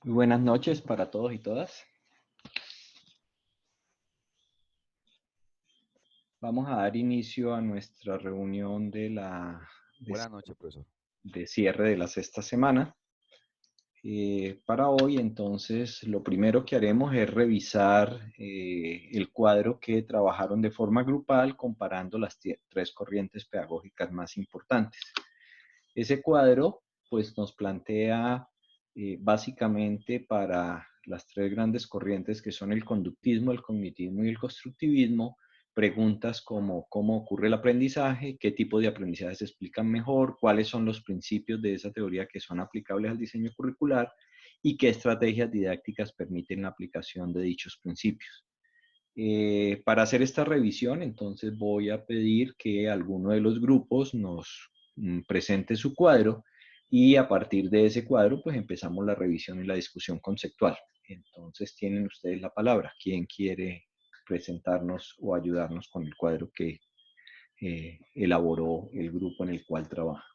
Muy buenas noches para todos y todas. Vamos a dar inicio a nuestra reunión de, Buenas noches, profesor. de cierre de la sexta semana. Para hoy, entonces, lo primero que haremos es revisar el cuadro que trabajaron de forma grupal comparando las tres corrientes pedagógicas más importantes. Ese cuadro, pues, nos plantea básicamente para las tres grandes corrientes que son el conductismo, el cognitivismo y el constructivismo, preguntas como cómo ocurre el aprendizaje, qué tipo de aprendizaje se explican mejor, cuáles son los principios de esa teoría que son aplicables al diseño curricular y qué estrategias didácticas permiten la aplicación de dichos principios. Para hacer esta revisión, entonces voy a pedir que alguno de los grupos nos presente su cuadro y a partir de ese cuadro, pues empezamos la revisión y la discusión conceptual. Entonces tienen ustedes la palabra. ¿Quién quiere presentarnos o ayudarnos con el cuadro que elaboró el grupo en el cual trabaja?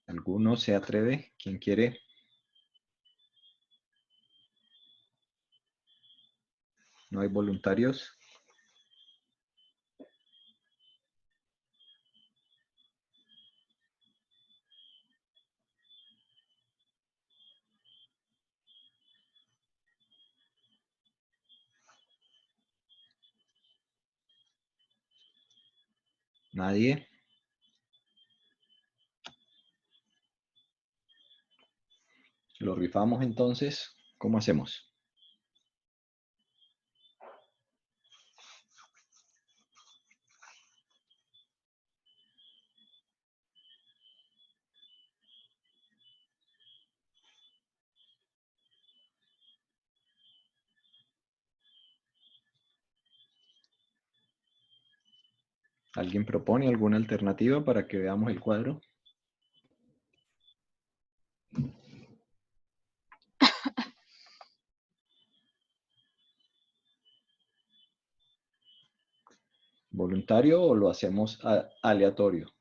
¿Alguno se atreve? ¿Quién quiere? ¿No hay voluntarios? ¿Nadie? ¿Lo rifamos entonces? ¿Cómo hacemos? ¿Alguien propone alguna alternativa para que veamos el cuadro? ¿Voluntario o lo hacemos aleatorio?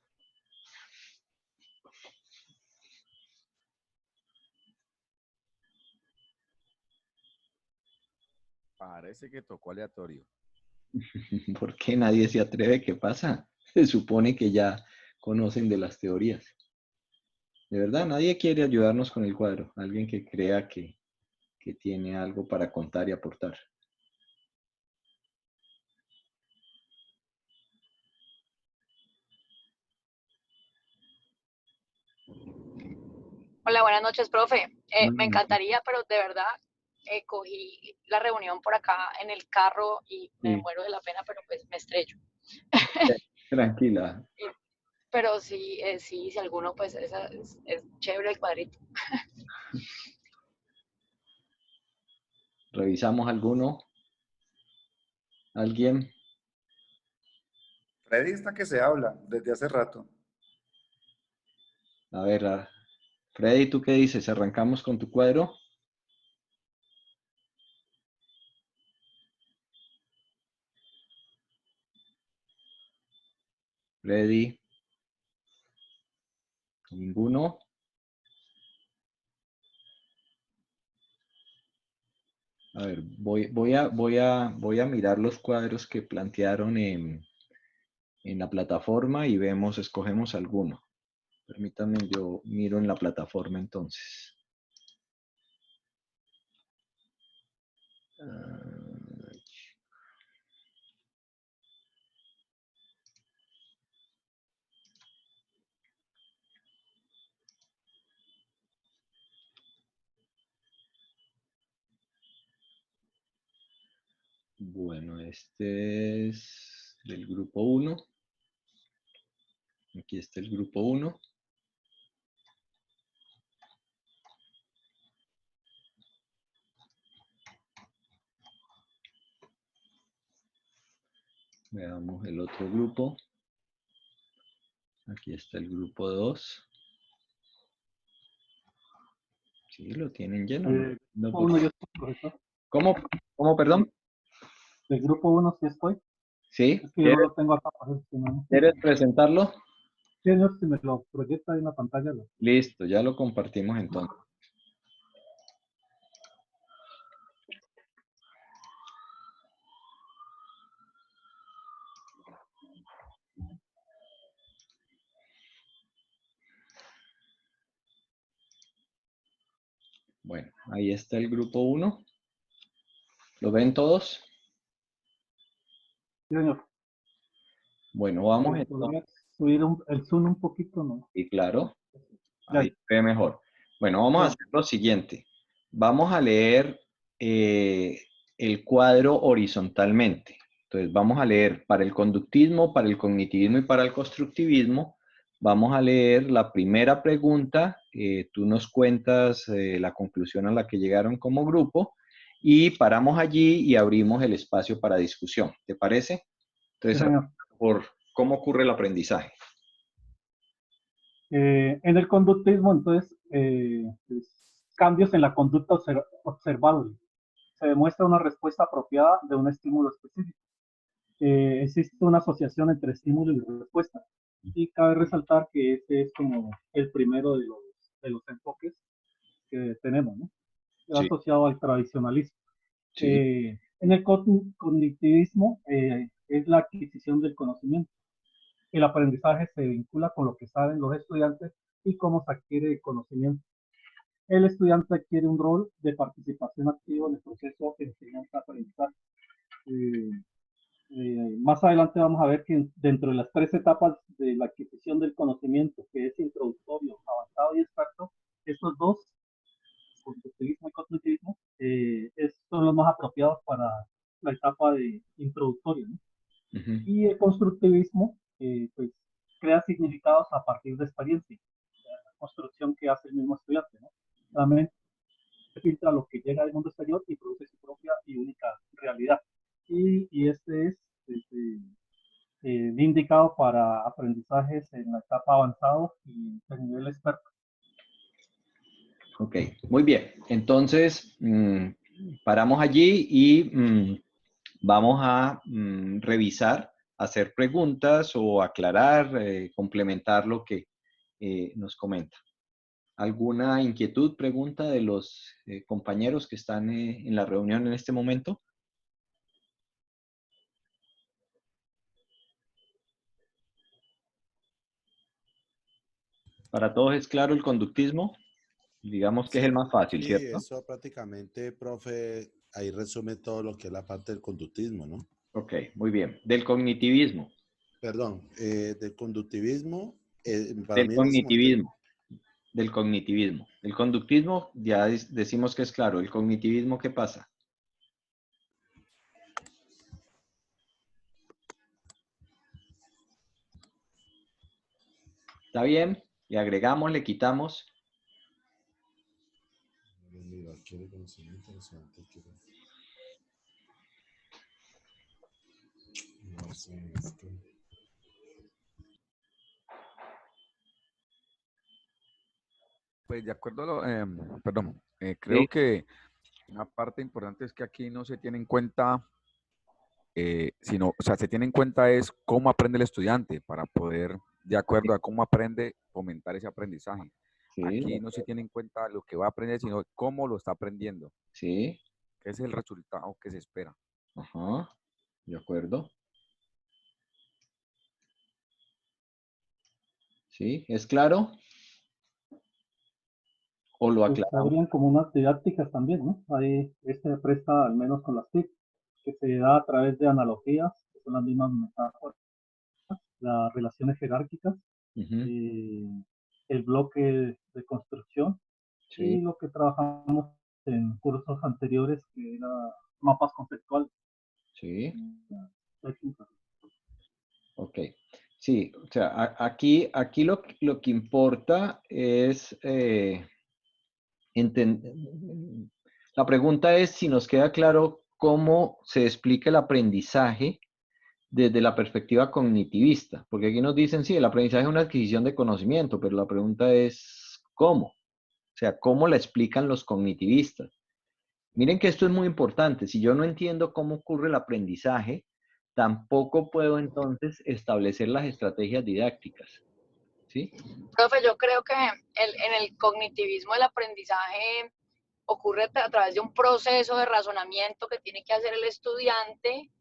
Parece que tocó aleatorio. ¿Por qué nadie se atreve? ¿Qué pasa? Se supone que ya conocen de las teorías. De verdad, nadie quiere ayudarnos con el cuadro. Alguien que crea que tiene algo para contar y aportar. Hola, buenas noches, profe. Me Bueno, encantaría, pero de verdad cogí la reunión por acá en el carro y me sí, muero de la pena, pero pues me estrello. tranquila. Eh, pero sí, sí, si alguno, pues es chévere el cuadrito. ¿Revisamos alguno? ¿Alguien? Freddy está que se habla desde hace rato. A ver, Freddy, ¿tú qué dices? ¿Arrancamos con tu cuadro? Freddy, ninguno. A ver, voy a mirar los cuadros que plantearon en la plataforma y vemos, escogemos alguno. Permítanme, yo miro en la plataforma entonces. Ah, bueno, este es del grupo uno. Aquí está el grupo uno. Veamos el otro grupo. Aquí está el grupo 2. Sí, lo tienen lleno, ¿no? No, Uno, yo soy profesor. ¿Cómo? ¿Cómo, perdón? Del grupo 1 sí estoy. ¿Sí? Es que yo no lo tengo acá para gestionar. ¿Quieres presentarlo? Sí, señor, si me lo proyecta ahí en la pantalla. Listo, ya lo compartimos entonces. Bueno, ahí está el grupo 1. ¿Lo ven todos? Sí, señor. Bueno, vamos ¿Podría entonces. subir el zoom un poquito, no? Y claro, Ya. ahí se ve mejor. Bueno, vamos a Bien. hacer lo siguiente. Vamos a leer el cuadro horizontalmente. Entonces, vamos a leer para el conductismo, para el cognitivismo y para el constructivismo. Vamos a leer la primera pregunta. Tú nos cuentas la conclusión a la que llegaron como grupo y paramos allí y abrimos el espacio para discusión. ¿Te parece? Sí, Entonces, señor. por cómo ocurre el aprendizaje. En el conductismo, entonces, pues, cambios en la conducta observable. Se demuestra una respuesta apropiada de un estímulo específico. Existe una asociación entre estímulo y respuesta. Y cabe resaltar que este es como el primero de los enfoques que tenemos, ¿no? Sí, Asociado al tradicionalismo. sí. En el cognitivismo es la adquisición del conocimiento. El aprendizaje se vincula con lo que saben los estudiantes y cómo se adquiere el conocimiento. El estudiante adquiere un rol de participación activa en el proceso de enseñanza-aprendizaje. Eh, Más adelante vamos a ver que dentro de las 3 etapas de la adquisición del conocimiento, que es introductorio, avanzado y experto, estos dos, conductivismo y cognitivismo, son los más apropiados para la etapa de introductorio, ¿no? Ujú. Y el constructivismo, pues, crea significados a partir de experiencia, la construcción que hace el mismo estudiante, ¿no? Realmente filtra lo que llega del mundo exterior y produce su propia y única realidad. Y este es indicado para aprendizajes en la etapa avanzado y el nivel experto. Ok, muy bien. Entonces, paramos allí y vamos a revisar, hacer preguntas o aclarar, complementar lo que nos comenta. ¿Alguna inquietud, pregunta de los compañeros que están en la reunión en este momento? ¿Para todos es claro el conductismo? Digamos que es el más fácil, Sí, ¿cierto? eso prácticamente, profe, ahí resume todo lo que es la parte del conductismo, ¿no? Ok, muy bien. Del cognitivismo. Perdón, del conductivismo, para Del mí en ese momento, cognitivismo. Del cognitivismo. El conductismo, ya decimos que es claro. ¿El cognitivismo qué pasa? ¿Está bien? Le agregamos, le quitamos. mira, quiere conocimiento interesante, no sé, esto. Pues de acuerdo a perdón, creo Sí. que una parte importante es que aquí no se tiene en cuenta, sino, o sea, se tiene en cuenta es cómo aprende el estudiante para poder, de acuerdo a cómo aprende, fomentar ese aprendizaje. Sí, Aquí no se tiene en cuenta lo que va a aprender, sino cómo lo está aprendiendo, sí. que es el resultado que se espera. Ajá. De acuerdo. ¿Sí? ¿Es claro? ¿O lo Pues aclaramos? habrían como unas didácticas también, ¿no? Ahí este presta al menos con las TIC, que se da a través de analogías, que son las mismas metáforas, las relaciones jerárquicas, Ujú. eh, el bloque de construcción Sí, y lo que trabajamos en cursos anteriores, que era mapas conceptuales. sí. Técnicas. Ok. Sí, o sea, aquí lo que importa es la pregunta es si nos queda claro cómo se explica el aprendizaje desde la perspectiva cognitivista, porque aquí nos dicen, sí, el aprendizaje es una adquisición de conocimiento, pero la pregunta es ¿cómo? O sea, ¿cómo la explican los cognitivistas? Miren que esto es muy importante. Si yo no entiendo cómo ocurre el aprendizaje, tampoco puedo entonces establecer las estrategias didácticas. ¿Sí? Profe, yo creo que en el cognitivismo el aprendizaje ocurre a través de un proceso de razonamiento que tiene que hacer el estudiante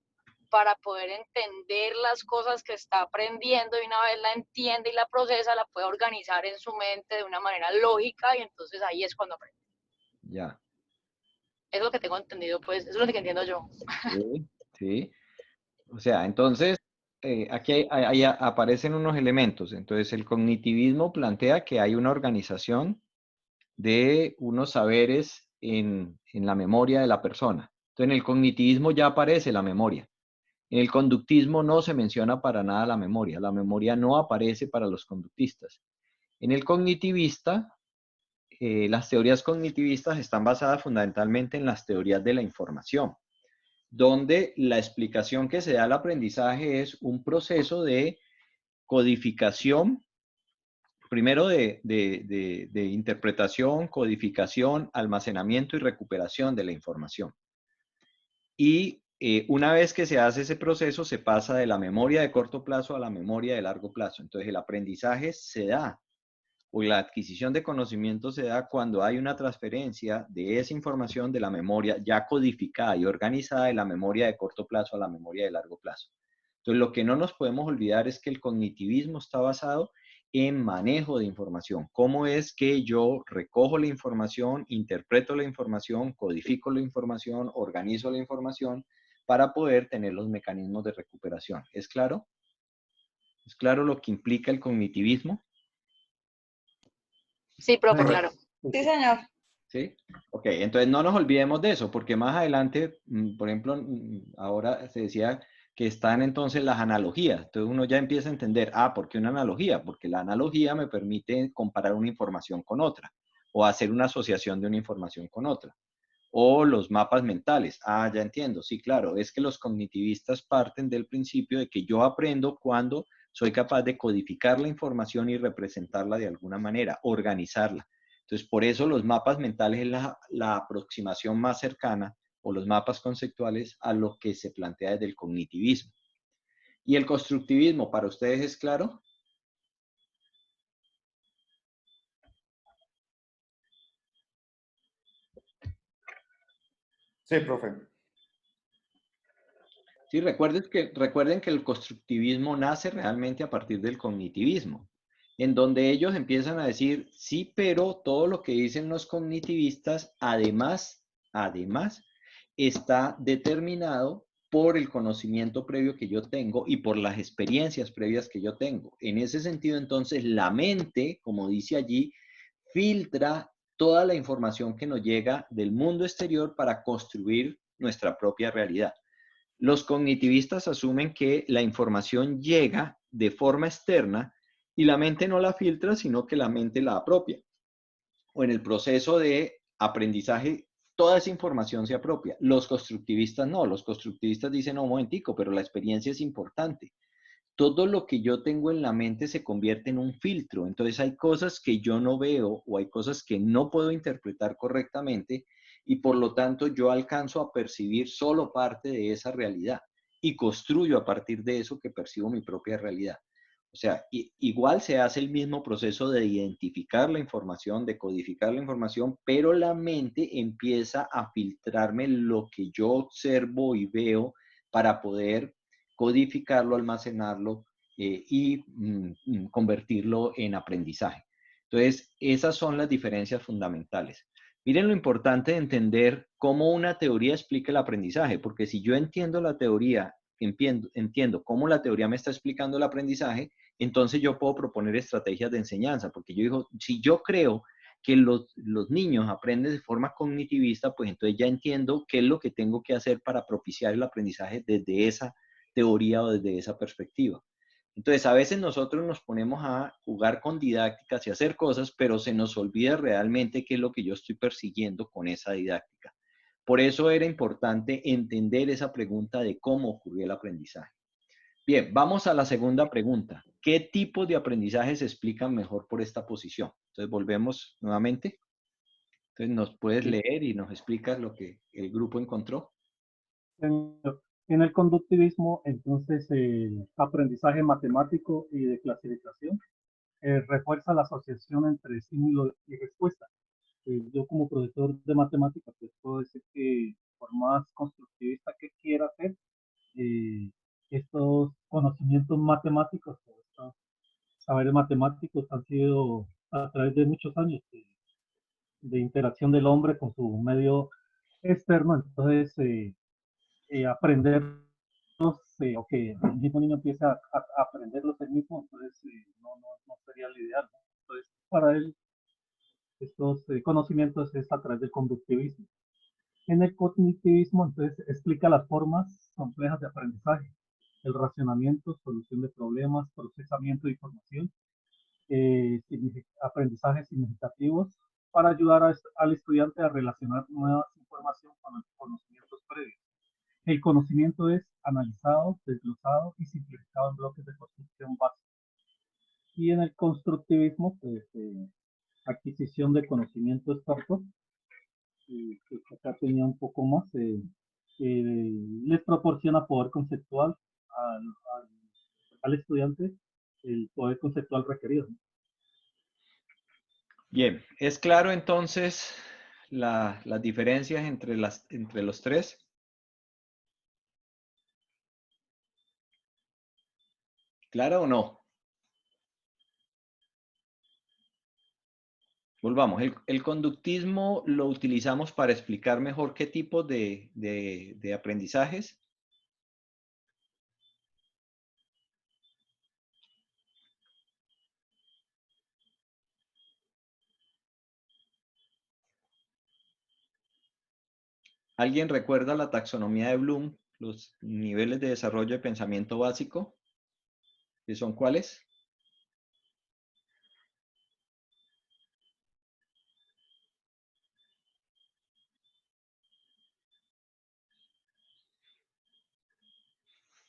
para poder entender las cosas que está aprendiendo, y una vez la entiende y la procesa, la puede organizar en su mente de una manera lógica, y entonces ahí es cuando aprende. Ya. Eso es lo que tengo entendido, pues, eso es lo que entiendo yo. Sí, sí. O sea, entonces, aquí aparecen unos elementos. Entonces, el cognitivismo plantea que hay una organización de unos saberes en la memoria de la persona. Entonces, en el cognitivismo ya aparece la memoria. En el conductismo no se menciona para nada la memoria. La memoria no aparece para los conductistas. En el cognitivista, las teorías cognitivistas están basadas fundamentalmente en las teorías de la información, donde la explicación que se da al aprendizaje es un proceso de codificación, primero de interpretación, codificación, almacenamiento y recuperación de la información. Y una vez que se hace ese proceso, se pasa de la memoria de corto plazo a la memoria de largo plazo. Entonces, el aprendizaje se da, o la adquisición de conocimiento se da cuando hay una transferencia de esa información de la memoria ya codificada y organizada de la memoria de corto plazo a la memoria de largo plazo. Entonces, lo que no nos podemos olvidar es que el cognitivismo está basado en manejo de información. ¿Cómo es que yo recojo la información, interpreto la información, codifico la información, organizo la información para poder tener los mecanismos de recuperación? ¿Es claro? ¿Es claro lo que implica el cognitivismo? Sí, profe, claro. Sí, señor. ¿Sí? Ok, entonces no nos olvidemos de eso, porque más adelante, por ejemplo, ahora se decía que están entonces las analogías. Entonces uno ya empieza a entender, ¿por qué una analogía? Porque la analogía me permite comparar una información con otra, o hacer una asociación de una información con otra. O los mapas mentales. Ya entiendo, sí, claro, es que los cognitivistas parten del principio de que yo aprendo cuando soy capaz de codificar la información y representarla de alguna manera, organizarla. Entonces, por eso los mapas mentales es la aproximación más cercana, o los mapas conceptuales, a lo que se plantea desde el cognitivismo. ¿Y el constructivismo para ustedes es claro? Sí, profe. Sí, recuerden que el constructivismo nace realmente a partir del cognitivismo, en donde ellos empiezan a decir, sí, pero todo lo que dicen los cognitivistas, además, está determinado por el conocimiento previo que yo tengo y por las experiencias previas que yo tengo. En ese sentido, entonces, la mente, como dice allí, filtra toda la información que nos llega del mundo exterior para construir nuestra propia realidad. Los cognitivistas asumen que la información llega de forma externa y la mente no la filtra, sino que la mente la apropia. O en el proceso de aprendizaje, toda esa información se apropia. Los constructivistas no, los constructivistas dicen, no, un momentico, pero la experiencia es importante. Todo lo que yo tengo en la mente se convierte en un filtro. Entonces hay cosas que yo no veo o hay cosas que no puedo interpretar correctamente y por lo tanto yo alcanzo a percibir solo parte de esa realidad y construyo a partir de eso que percibo mi propia realidad. O sea, igual se hace el mismo proceso de identificar la información, de codificar la información, pero la mente empieza a filtrarme lo que yo observo y veo para poder codificarlo, almacenarlo y convertirlo en aprendizaje. Entonces, esas son las diferencias fundamentales. Miren lo importante de entender cómo una teoría explica el aprendizaje, porque si yo entiendo la teoría, entiendo cómo la teoría me está explicando el aprendizaje, entonces yo puedo proponer estrategias de enseñanza, porque yo digo, si yo creo que los niños aprenden de forma cognitivista, pues entonces ya entiendo qué es lo que tengo que hacer para propiciar el aprendizaje desde esa teoría o desde esa perspectiva. Entonces, a veces nosotros nos ponemos a jugar con didácticas y hacer cosas, pero se nos olvida realmente qué es lo que yo estoy persiguiendo con esa didáctica. Por eso era importante entender esa pregunta de cómo ocurrió el aprendizaje. Bien, vamos a la segunda pregunta. ¿Qué tipos de aprendizaje se explican mejor por esta posición? Entonces, volvemos nuevamente. Entonces, ¿nos puedes Sí. leer y nos explicas lo que el grupo encontró? En el conductivismo, entonces, el aprendizaje matemático y de clasificación refuerza la asociación entre estímulo y respuesta. Yo como profesor de matemáticas, pues puedo decir que por más constructivista que quiera ser, eh, estos conocimientos matemáticos, o estos saberes matemáticos han sido a través de muchos años de interacción del hombre con su medio externo, entonces aprenderlos, o que el mismo niño empiece a aprenderlos él mismo, entonces no sería lo ideal, ¿no? Entonces, para él, estos conocimientos es a través del conductivismo. En el cognitivismo, entonces, explica las formas complejas de aprendizaje, el racionamiento, solución de problemas, procesamiento de información, aprendizajes significativos para ayudar al estudiante a relacionar nuevas información con los conocimientos previos. El conocimiento es analizado, desglosado y simplificado en bloques de construcción básica. Y en el constructivismo, pues, adquisición de conocimiento experto, que acá tenía un poco más, les proporciona poder conceptual al, al, al estudiante, el poder conceptual requerido. Bien, ¿es claro entonces las diferencias entre los tres? ¿Claro o no? Volvamos, el conductismo lo utilizamos para explicar mejor qué tipo de aprendizajes. ¿Alguien recuerda la taxonomía de Bloom, los niveles de desarrollo de pensamiento básico? ¿Qué son cuáles?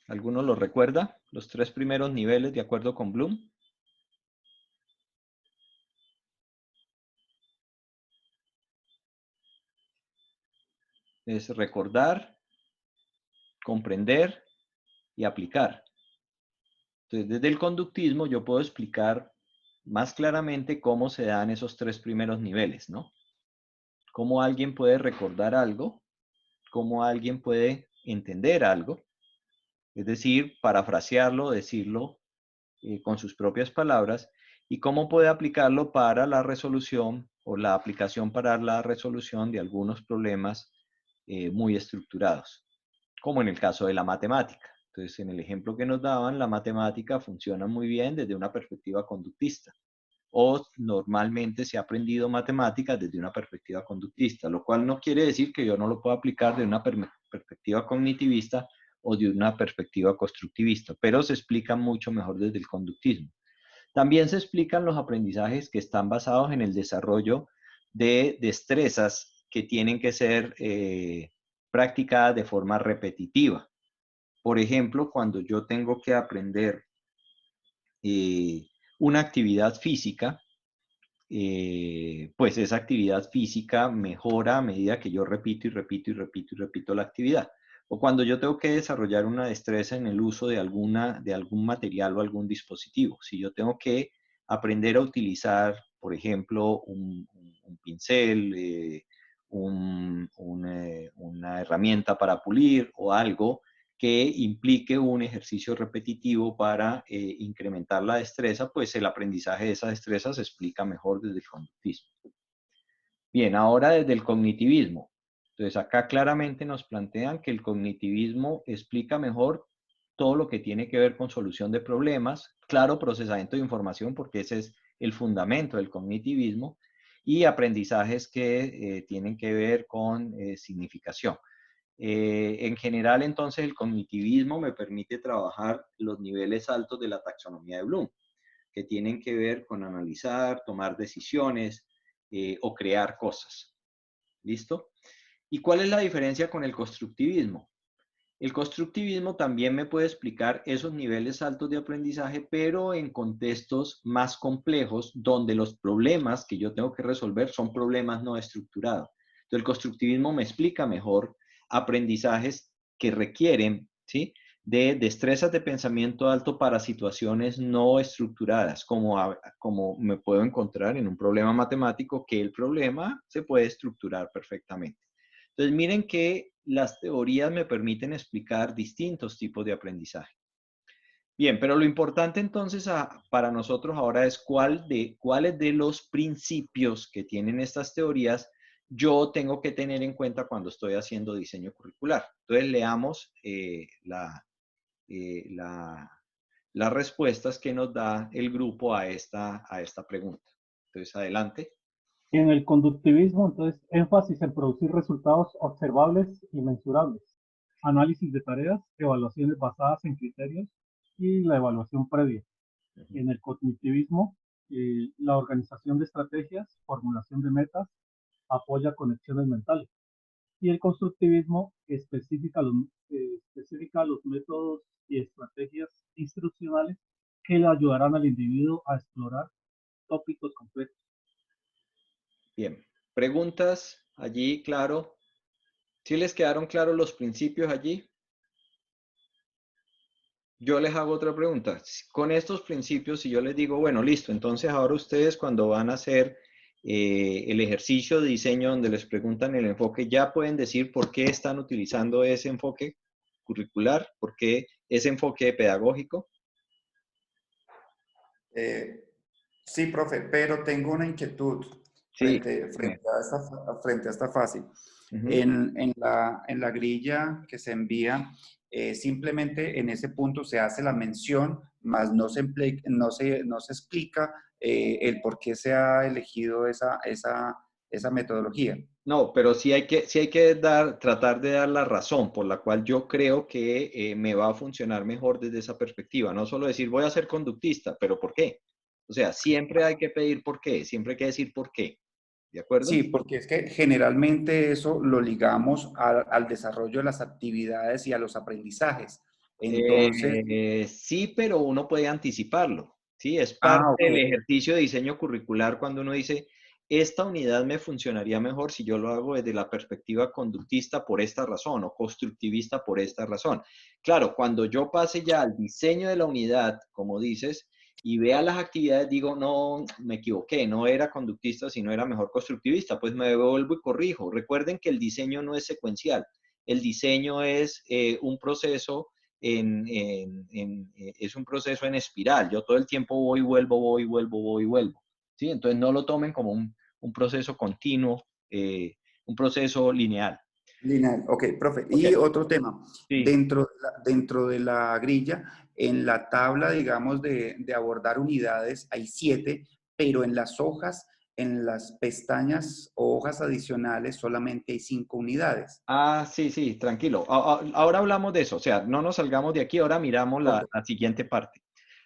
¿Alguno lo recuerda? Los tres primeros niveles de acuerdo con Bloom. Es recordar, comprender y aplicar. Entonces, desde el conductismo yo puedo explicar más claramente cómo se dan esos tres primeros niveles, ¿no? Cómo alguien puede recordar algo, cómo alguien puede entender algo, es decir, parafrasearlo, decirlo con sus propias palabras, y cómo puede aplicarlo para la resolución o la aplicación para la resolución de algunos problemas muy estructurados, como en el caso de la matemática. Entonces, en el ejemplo que nos daban, la matemática funciona muy bien desde una perspectiva conductista, o normalmente se ha aprendido matemáticas desde una perspectiva conductista, lo cual no quiere decir que yo no lo pueda aplicar de una perspectiva cognitivista o de una perspectiva constructivista, pero se explica mucho mejor desde el conductismo. También se explican los aprendizajes que están basados en el desarrollo de destrezas que tienen que ser practicadas de forma repetitiva. Por ejemplo, cuando yo tengo que aprender una actividad física, pues esa actividad física mejora a medida que yo repito y repito y repito y repito la actividad. O cuando yo tengo que desarrollar una destreza en el uso de algún material o algún dispositivo. Si yo tengo que aprender a utilizar, por ejemplo, un pincel, una herramienta para pulir o algo que implique un ejercicio repetitivo para incrementar la destreza, pues el aprendizaje de esa destreza se explica mejor desde el conductismo. Bien, ahora desde el cognitivismo. Entonces acá claramente nos plantean que el cognitivismo explica mejor todo lo que tiene que ver con solución de problemas, claro, procesamiento de información, porque ese es el fundamento del cognitivismo, y aprendizajes que tienen que ver con significación. En general, entonces, el cognitivismo me permite trabajar los niveles altos de la taxonomía de Bloom, que tienen que ver con analizar, tomar decisiones o crear cosas. ¿Listo? ¿Y cuál es la diferencia con el constructivismo? El constructivismo también me puede explicar esos niveles altos de aprendizaje, pero en contextos más complejos, donde los problemas que yo tengo que resolver son problemas no estructurados. Entonces, el constructivismo me explica mejor aprendizajes que requieren, ¿sí?, de destrezas de pensamiento alto para situaciones no estructuradas, como me puedo encontrar en un problema matemático, que el problema se puede estructurar perfectamente. Entonces, miren que las teorías me permiten explicar distintos tipos de aprendizaje. Bien, pero lo importante entonces para nosotros ahora es cuáles de los principios que tienen estas teorías yo tengo que tener en cuenta cuando estoy haciendo diseño curricular. Entonces, leamos las respuestas que nos da el grupo a esta pregunta. Entonces, adelante. En el conductivismo, entonces, énfasis en producir resultados observables y mensurables, análisis de tareas, evaluaciones basadas en criterios y la evaluación previa. En el cognitivismo, la organización de estrategias, formulación de metas, apoya conexiones mentales. Y el constructivismo especifica los métodos y estrategias instruccionales que le ayudarán al individuo a explorar tópicos complejos. Bien, preguntas allí, claro. ¿Sí les quedaron claros los principios allí? Yo les hago otra pregunta. Con estos principios, si yo les digo, bueno, listo, entonces ahora ustedes cuando van a hacer el ejercicio de diseño donde les preguntan el enfoque, ya pueden decir por qué están utilizando ese enfoque curricular, por qué ese enfoque pedagógico. Sí, profe, pero tengo una inquietud Sí. frente a esta fase. En la grilla que se envía, simplemente en ese punto se hace la mención, más no se explica el por qué se ha elegido esa metodología. No, pero sí hay que tratar de dar la razón por la cual yo creo que me va a funcionar mejor desde esa perspectiva. No solo decir voy a ser conductista, pero ¿por qué? O sea, siempre hay que pedir por qué, siempre hay que decir por qué. ¿De acuerdo? Sí, porque es que generalmente eso lo ligamos al desarrollo de las actividades y a los aprendizajes. Entonces, Sí, pero uno puede anticiparlo. Sí, es parte ok. del ejercicio de diseño curricular cuando uno dice, esta unidad me funcionaría mejor si yo lo hago desde la perspectiva conductista por esta razón o constructivista por esta razón. Claro, cuando yo pase ya al diseño de la unidad, como dices, y vea las actividades, digo, no, me equivoqué, no era conductista, sino era mejor constructivista, pues me devuelvo y corrijo. Recuerden que el diseño no es secuencial, el diseño es un proceso es un proceso en espiral. Yo todo el tiempo voy, vuelvo, voy, vuelvo, voy, vuelvo. ¿Sí? Entonces no lo tomen como un proceso continuo, un proceso lineal. Lineal, ok, profe. Okay. Y otro tema, Sí. dentro de la grilla, en la tabla, digamos, de abordar unidades, hay 7, pero en las hojas, en las pestañas o hojas adicionales, solamente hay 5 unidades. Ah, sí, sí, tranquilo. Ahora hablamos de eso, o sea, no nos salgamos de aquí, ahora miramos la siguiente parte.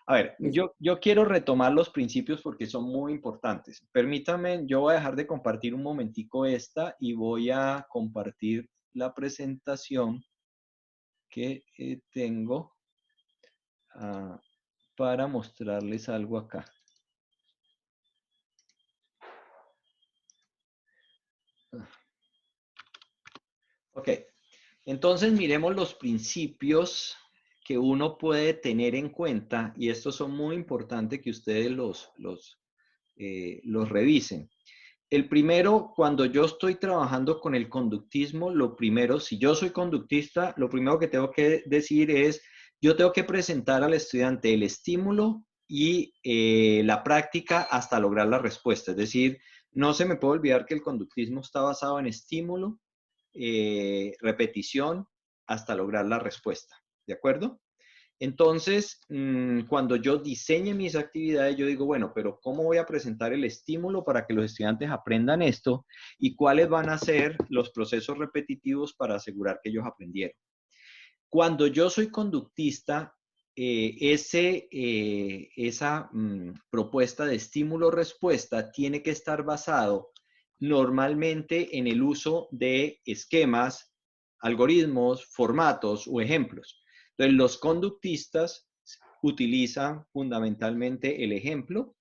A ver, yo quiero retomar los principios porque son muy importantes. Permítanme, yo voy a dejar de compartir un momentico esta y voy a compartir la presentación que tengo para mostrarles algo acá. Ok, entonces miremos los principios que uno puede tener en cuenta y estos son muy importantes que ustedes los revisen. El primero, cuando yo estoy trabajando con el conductismo, lo primero, si yo soy conductista, lo primero que tengo que decir es, yo tengo que presentar al estudiante el estímulo y la práctica hasta lograr la respuesta. Es decir, no se me puede olvidar que el conductismo está basado en estímulo, repetición, hasta lograr la respuesta. ¿De acuerdo? Entonces, cuando yo diseñe mis actividades, yo digo, bueno, pero ¿cómo voy a presentar el estímulo para que los estudiantes aprendan esto? ¿Y cuáles van a ser los procesos repetitivos para asegurar que ellos aprendieron? Cuando yo soy conductista, esa propuesta de estímulo-respuesta tiene que estar basado normalmente en el uso de esquemas, algoritmos, formatos o ejemplos. Entonces, los conductistas utilizan fundamentalmente el ejemplo,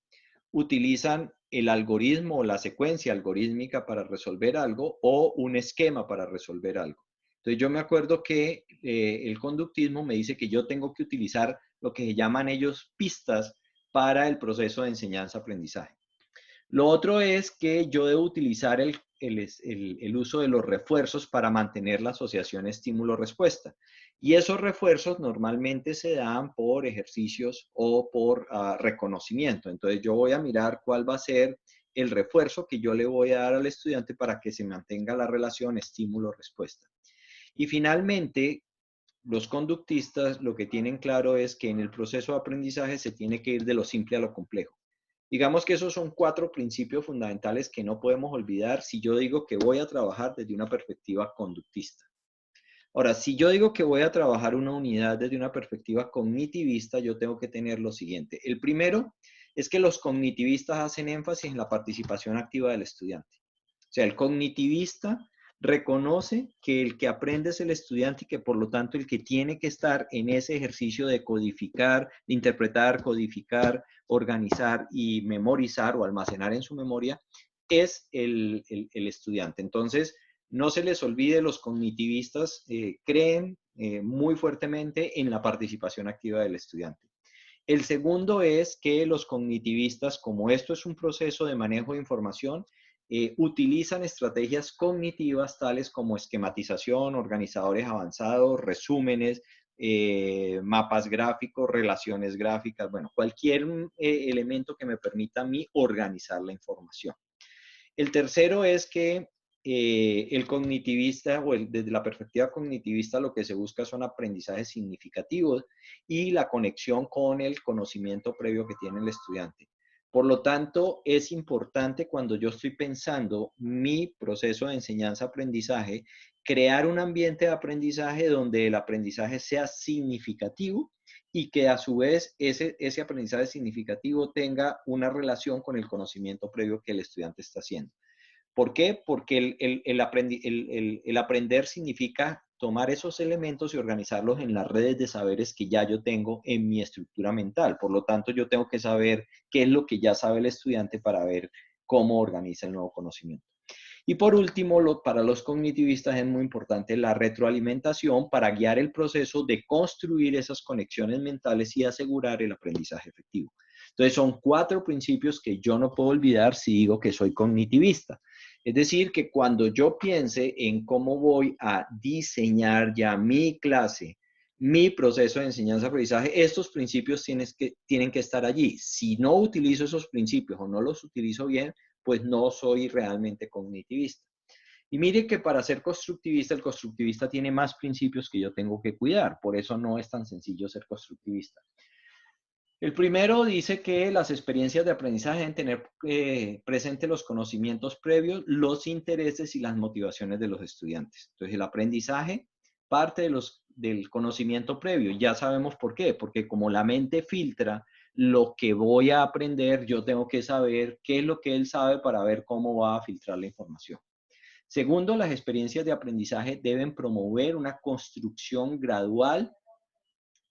utilizan el algoritmo o la secuencia algorítmica para resolver algo o un esquema para resolver algo. Entonces yo me acuerdo que el conductismo me dice que yo tengo que utilizar lo que se llaman ellos pistas para el proceso de enseñanza-aprendizaje. Lo otro es que yo debo utilizar el uso de los refuerzos para mantener la asociación estímulo-respuesta. Y esos refuerzos normalmente se dan por ejercicios o por reconocimiento. Entonces yo voy a mirar cuál va a ser el refuerzo que yo le voy a dar al estudiante para que se mantenga la relación estímulo-respuesta. Y finalmente, los conductistas lo que tienen claro es que en el proceso de aprendizaje se tiene que ir de lo simple a lo complejo. Digamos que esos son 4 principios fundamentales que no podemos olvidar si yo digo que voy a trabajar desde una perspectiva conductista. Ahora, si yo digo que voy a trabajar una unidad desde una perspectiva cognitivista, yo tengo que tener lo siguiente. El primero es que los cognitivistas hacen énfasis en la participación activa del estudiante. O sea, el cognitivista reconoce que el que aprende es el estudiante y que por lo tanto el que tiene que estar en ese ejercicio de codificar, de interpretar, codificar, organizar y memorizar o almacenar en su memoria es el estudiante. Entonces, no se les olvide, los cognitivistas creen muy fuertemente en la participación activa del estudiante. El segundo es que los cognitivistas, como esto es un proceso de manejo de información, utilizan estrategias cognitivas tales como esquematización, organizadores avanzados, resúmenes, mapas gráficos, relaciones gráficas, bueno, cualquier elemento que me permita a mí organizar la información. El tercero es que el cognitivista o desde la perspectiva cognitivista lo que se busca son aprendizajes significativos y la conexión con el conocimiento previo que tiene el estudiante. Por lo tanto, es importante cuando yo estoy pensando mi proceso de enseñanza-aprendizaje, crear un ambiente de aprendizaje donde el aprendizaje sea significativo y que a su vez ese aprendizaje significativo tenga una relación con el conocimiento previo que el estudiante está haciendo. ¿Por qué? Porque el aprender significa tomar esos elementos y organizarlos en las redes de saberes que ya yo tengo en mi estructura mental. Por lo tanto, yo tengo que saber qué es lo que ya sabe el estudiante para ver cómo organiza el nuevo conocimiento. Y por último, para los cognitivistas es muy importante la retroalimentación para guiar el proceso de construir esas conexiones mentales y asegurar el aprendizaje efectivo. Entonces, son 4 principios que yo no puedo olvidar si digo que soy cognitivista. Es decir, que cuando yo piense en cómo voy a diseñar ya mi clase, mi proceso de enseñanza-aprendizaje, estos principios tienen que estar allí. Si no utilizo esos principios o no los utilizo bien, pues no soy realmente cognitivista. Y mire que para ser constructivista, el constructivista tiene más principios que yo tengo que cuidar. Por eso no es tan sencillo ser constructivista. El primero dice que las experiencias de aprendizaje deben tener presente los conocimientos previos, los intereses y las motivaciones de los estudiantes. Entonces, el aprendizaje parte del conocimiento previo. Ya sabemos por qué, porque como la mente filtra lo que voy a aprender, yo tengo que saber qué es lo que él sabe para ver cómo va a filtrar la información. Segundo, las experiencias de aprendizaje deben promover una construcción gradual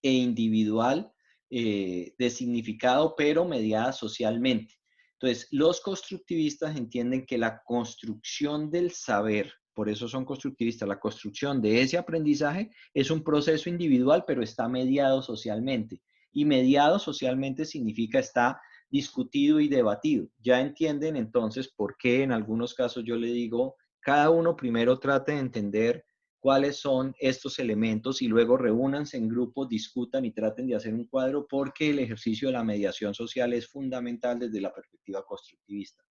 e individual de significado, pero mediada socialmente. Entonces, los constructivistas entienden que la construcción del saber, por eso son constructivistas, la construcción de ese aprendizaje es un proceso individual, pero está mediado socialmente. Y mediado socialmente significa está discutido y debatido. Ya entienden entonces por qué en algunos casos yo le digo, cada uno primero trate de entender cuáles son estos elementos y luego reúnanse en grupos, discutan y traten de hacer un cuadro porque el ejercicio de la mediación social es fundamental desde la perspectiva constructivista.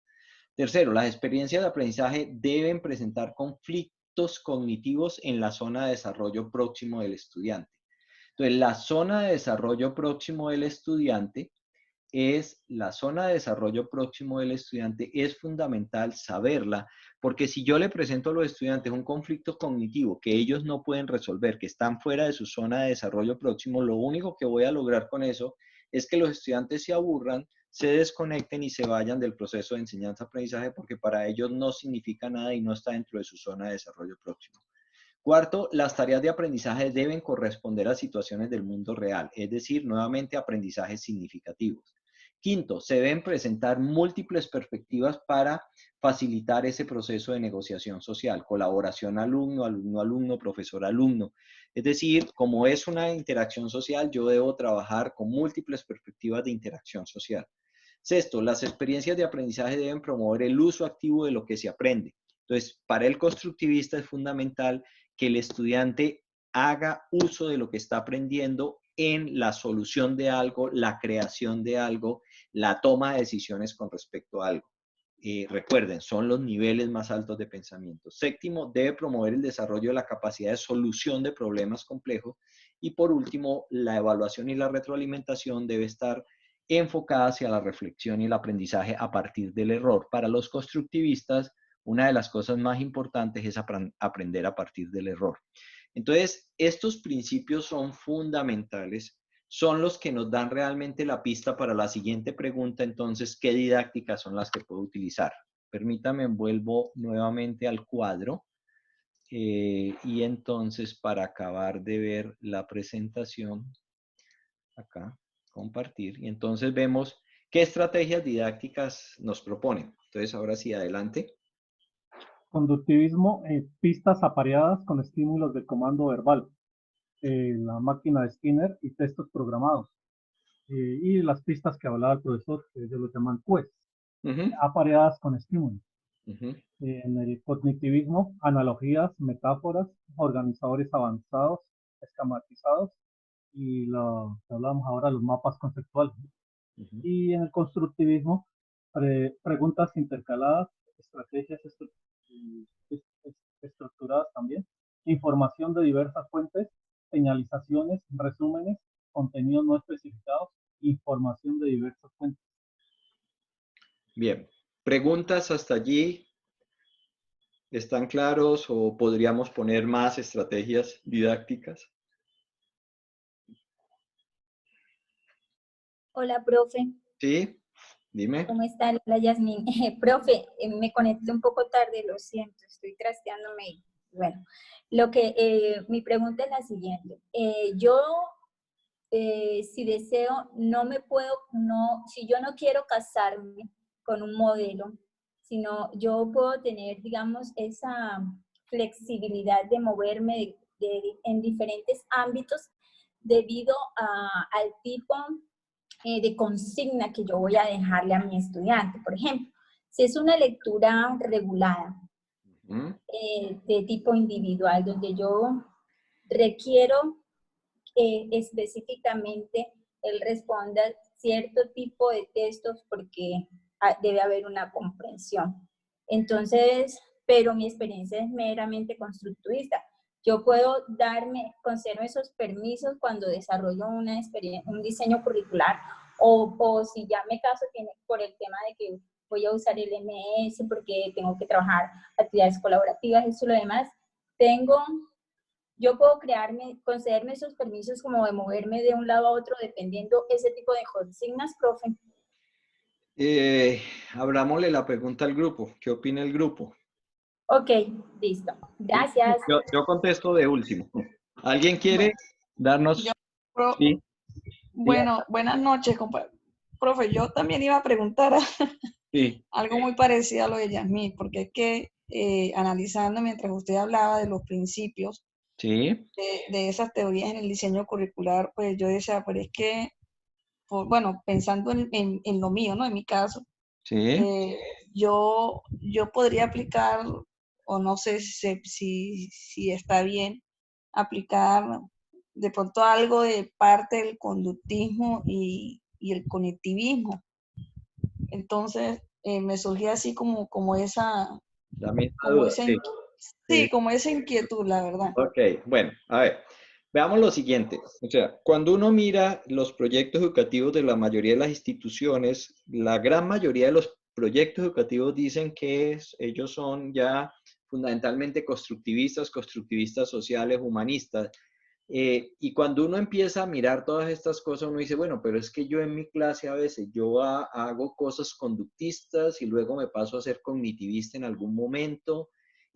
Tercero, las experiencias de aprendizaje deben presentar conflictos cognitivos en la zona de desarrollo próximo del estudiante. Entonces, la zona de desarrollo próximo del estudiante es la zona de desarrollo próximo del estudiante, es fundamental saberla, porque si yo le presento a los estudiantes un conflicto cognitivo que ellos no pueden resolver, que están fuera de su zona de desarrollo próximo, lo único que voy a lograr con eso es que los estudiantes se aburran, se desconecten y se vayan del proceso de enseñanza-aprendizaje porque para ellos no significa nada y no está dentro de su zona de desarrollo próximo. Cuarto, las tareas de aprendizaje deben corresponder a situaciones del mundo real, es decir, nuevamente aprendizajes significativos. Quinto, se deben presentar múltiples perspectivas para facilitar ese proceso de negociación social, colaboración alumno, alumno-alumno, profesor-alumno. Es decir, como es una interacción social, yo debo trabajar con múltiples perspectivas de interacción social. Sexto, las experiencias de aprendizaje deben promover el uso activo de lo que se aprende. Entonces, para el constructivista es fundamental que el estudiante haga uso de lo que está aprendiendo en la solución de algo, la creación de algo, la toma de decisiones con respecto a algo. Recuerden, son los niveles más altos de pensamiento. Séptimo, debe promover el desarrollo de la capacidad de solución de problemas complejos. Y por último, la evaluación y la retroalimentación debe estar enfocada hacia la reflexión y el aprendizaje a partir del error. Para los constructivistas, una de las cosas más importantes es aprender a partir del error. Entonces, estos principios son fundamentales, son los que nos dan realmente la pista para la siguiente pregunta. Entonces, ¿qué didácticas son las que puedo utilizar? Permítame, vuelvo nuevamente al cuadro. Y entonces, para acabar de ver la presentación, acá, compartir. Y entonces vemos qué estrategias didácticas nos proponen. Entonces, ahora sí, adelante. Conductivismo, pistas apareadas con estímulos de comando verbal, la máquina de Skinner y textos programados. Y las pistas que hablaba el profesor, que ellos lo llaman quests, apareadas con estímulos. En el cognitivismo, analogías, metáforas, organizadores avanzados, esquematizados y lo que hablamos ahora, los mapas conceptuales. Y en el constructivismo, preguntas intercaladas, estrategias estructuradas también, información de diversas fuentes, señalizaciones, resúmenes, contenidos no especificados, información de diversas fuentes. Bien, ¿preguntas hasta allí? ¿Están claros o podríamos poner más estrategias didácticas? Hola, profe. Sí, dime. ¿Cómo está? Hola, Yasmín. Profe, me conecté un poco tarde, lo siento, estoy trasteándome. Bueno, mi pregunta es la siguiente. Si deseo, si yo no quiero casarme con un modelo, sino yo puedo tener, digamos, esa flexibilidad de moverme en diferentes ámbitos debido al tipo de consigna que yo voy a dejarle a mi estudiante. Por ejemplo, si es una lectura regulada, de tipo individual, donde yo requiero específicamente él responda cierto tipo de textos porque debe haber una comprensión. Entonces, pero mi experiencia es meramente constructivista. Yo puedo concedo esos permisos cuando desarrollo un diseño curricular o si ya me caso por el tema de que voy a usar el MS porque tengo que trabajar actividades colaborativas, eso y lo demás, yo puedo concederme esos permisos como de moverme de un lado a otro dependiendo ese tipo de consignas, profe. Abrámosle la pregunta al grupo. ¿Qué opina el grupo? Ok, listo. Gracias. Yo contesto de último. ¿Alguien quiere darnos? Sí. Bueno, buenas noches, compadre. Profe, yo también iba a preguntar algo muy parecido a lo de Yasmín, porque es que analizando mientras usted hablaba de los principios de esas teorías en el diseño curricular, pues yo decía, pero es que, bueno, pensando en lo mío, ¿no? En mi caso, yo podría aplicar, o no sé si está bien, aplicar de pronto algo de parte del conductismo y el cognitivismo. Entonces, me surgía así como esa... La misma duda, como esa inquietud, la verdad. Ok, bueno, a ver, veamos lo siguiente. O sea, cuando uno mira los proyectos educativos de la mayoría de las instituciones, la gran mayoría de los proyectos educativos dicen que ellos son ya fundamentalmente constructivistas sociales, humanistas. Y cuando uno empieza a mirar todas estas cosas, uno dice, bueno, pero es que yo en mi clase a veces yo hago cosas conductistas y luego me paso a ser cognitivista en algún momento.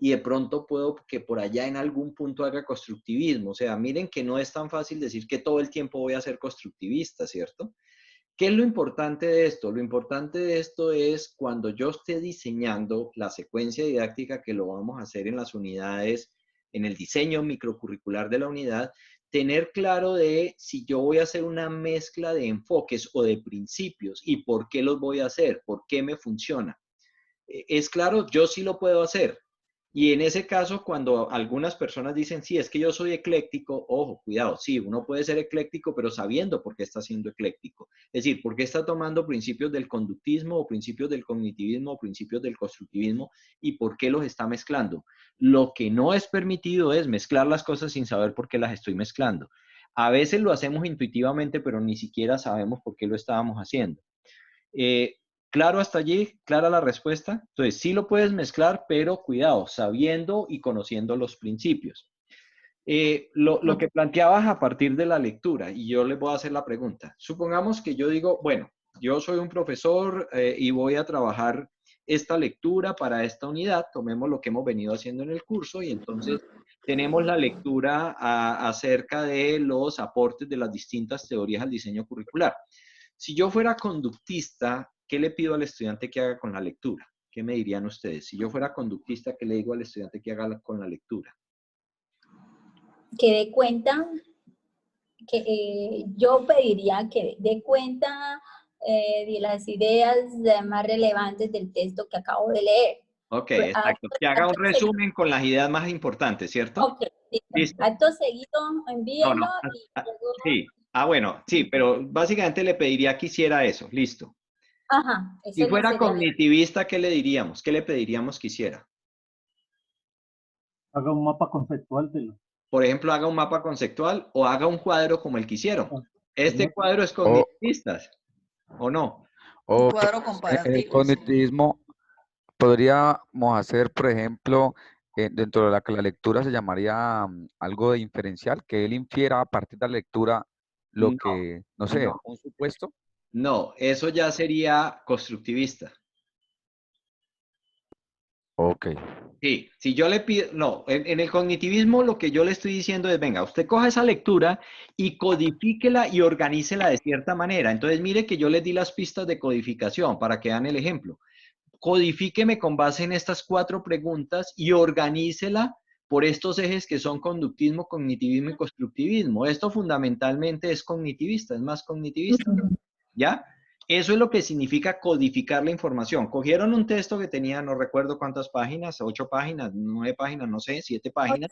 y de pronto puedo que por allá en algún punto haga constructivismo. O sea, miren que no es tan fácil decir que todo el tiempo voy a ser constructivista, ¿cierto? ¿Qué es lo importante de esto? Lo importante de esto es cuando yo esté diseñando la secuencia didáctica que lo vamos a hacer en las unidades, en el diseño microcurricular de la unidad, tener claro de si yo voy a hacer una mezcla de enfoques o de principios y por qué los voy a hacer, por qué me funciona. Es claro, yo sí lo puedo hacer. Y en ese caso, cuando algunas personas dicen, sí, es que yo soy ecléctico, ojo, cuidado, sí, uno puede ser ecléctico, pero sabiendo por qué está siendo ecléctico. Es decir, por qué está tomando principios del conductismo o principios del cognitivismo o principios del constructivismo y por qué los está mezclando. Lo que no es permitido es mezclar las cosas sin saber por qué las estoy mezclando. A veces lo hacemos intuitivamente, pero ni siquiera sabemos por qué lo estábamos haciendo. ¿Claro hasta allí? ¿Clara la respuesta? Entonces, sí lo puedes mezclar, pero cuidado, sabiendo y conociendo los principios. Lo que planteabas a partir de la lectura, y yo les voy a hacer la pregunta. Supongamos que yo digo, bueno, yo soy un profesor y voy a trabajar esta lectura para esta unidad, tomemos lo que hemos venido haciendo en el curso y entonces tenemos la lectura acerca de los aportes de las distintas teorías al diseño curricular. Si yo fuera conductista, ¿qué le pido al estudiante que haga con la lectura? ¿Qué me dirían ustedes? Si yo fuera conductista, ¿qué le digo al estudiante que haga con la lectura? Que dé cuenta, yo pediría que dé cuenta de las ideas más relevantes del texto que acabo de leer. Ok, exacto. Que haga un resumen con las ideas más importantes, ¿cierto? Ok, listo. Acto seguido, envíenlo y luego... Sí. Bueno, sí, pero básicamente le pediría que hiciera eso. Listo. Ajá. Si fuera cognitivista, ¿qué le diríamos? ¿Qué le pediríamos que hiciera? Haga un mapa conceptual de lo... Por ejemplo, haga un mapa conceptual o haga un cuadro como el que hicieron. ¿Este cuadro es cognitivista o no? Un cuadro comparativo. El cognitivismo podríamos hacer, por ejemplo, dentro de la que la lectura se llamaría algo de inferencial, que él infiera a partir de la lectura lo que, no sé, un supuesto. No, eso ya sería constructivista. Ok. Sí, si yo le pido, no, en el cognitivismo lo que yo le estoy diciendo es, venga, usted coja esa lectura y codifíquela y organícela de cierta manera. Entonces, mire que yo les di las pistas de codificación para que vean el ejemplo. Codifíqueme con base en estas 4 preguntas y organícela por estos ejes que son conductismo, cognitivismo y constructivismo. Esto fundamentalmente es cognitivista, es más cognitivista, ¿ya? Eso es lo que significa codificar la información. Cogieron un texto que tenía, no recuerdo cuántas páginas, 8 páginas, 9 páginas, no sé, 7 páginas.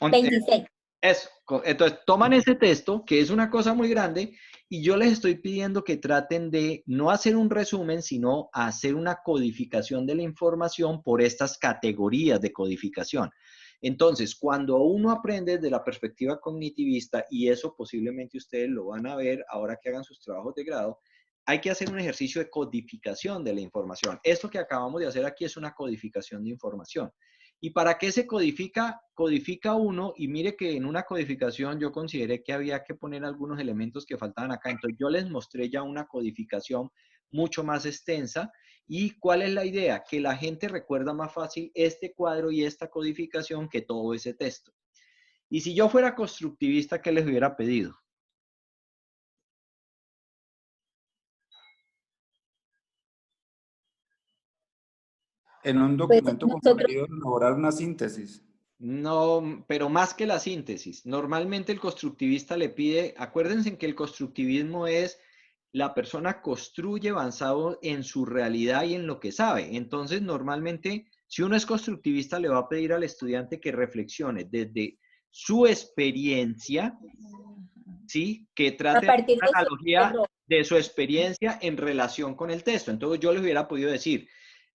26. Eso. Entonces, toman ese texto, que es una cosa muy grande, y yo les estoy pidiendo que traten de no hacer un resumen, sino hacer una codificación de la información por estas categorías de codificación. Entonces, cuando uno aprende desde la perspectiva cognitivista, y eso posiblemente ustedes lo van a ver ahora que hagan sus trabajos de grado, hay que hacer un ejercicio de codificación de la información. Esto que acabamos de hacer aquí es una codificación de información. ¿Y para qué se codifica? Codifica uno, y mire que en una codificación yo consideré que había que poner algunos elementos que faltaban acá. Entonces yo les mostré ya una codificación mucho más extensa. ¿Y cuál es la idea? Que la gente recuerda más fácil este cuadro y esta codificación que todo ese texto. Y si yo fuera constructivista, ¿qué les hubiera pedido? En un documento compartido, elaborar una síntesis. No, pero más que la síntesis. Normalmente el constructivista le pide, acuérdense que el constructivismo es la persona construye basado en su realidad y en lo que sabe. Entonces, normalmente, si uno es constructivista, le va a pedir al estudiante que reflexione desde su experiencia, ¿sí? Que trate de hacer una analogía de su experiencia en relación con el texto. Entonces, yo les hubiera podido decir,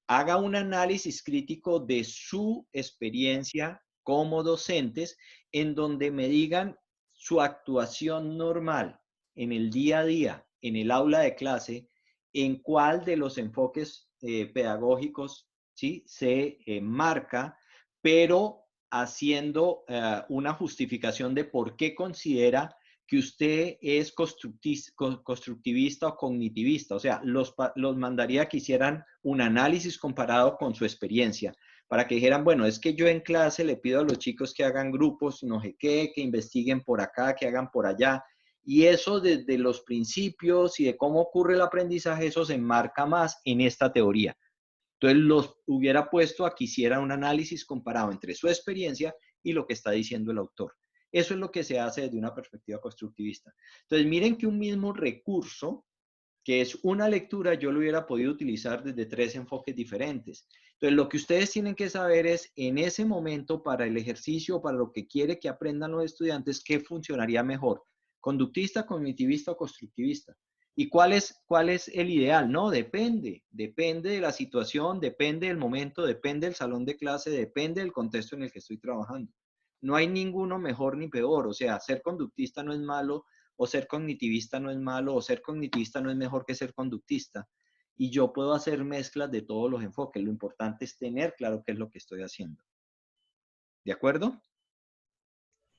haga un análisis crítico de su experiencia como docentes, en donde me digan su actuación normal en el día a día, en el aula de clase, en cuál de los enfoques pedagógicos, ¿sí? Se marca, pero haciendo una justificación de por qué considera que usted es constructivista o cognitivista. O sea, los mandaría que hicieran un análisis comparado con su experiencia. para que dijeran, bueno, es que yo en clase le pido a los chicos que hagan grupos, no sé qué, que investiguen por acá, que hagan por allá. Y eso desde los principios y de cómo ocurre el aprendizaje, eso se enmarca más en esta teoría. Entonces los hubiera puesto a que hiciera un análisis comparado entre su experiencia y lo que está diciendo el autor. Eso es lo que se hace desde una perspectiva constructivista. Entonces miren que un mismo recurso, que es una lectura, yo lo hubiera podido utilizar desde 3 enfoques diferentes. Entonces lo que ustedes tienen que saber es en ese momento para el ejercicio, para lo que quiere que aprendan los estudiantes, qué funcionaría mejor, conductista, cognitivista o constructivista. ¿Y cuál es el ideal? No, depende de la situación, depende del momento, depende del salón de clase, depende del contexto en el que estoy trabajando. No hay ninguno mejor ni peor, o sea, ser conductista no es malo, o ser cognitivista no es malo, o ser cognitivista no es mejor que ser conductista. Y yo puedo hacer mezclas de todos los enfoques, lo importante es tener claro qué es lo que estoy haciendo. ¿De acuerdo?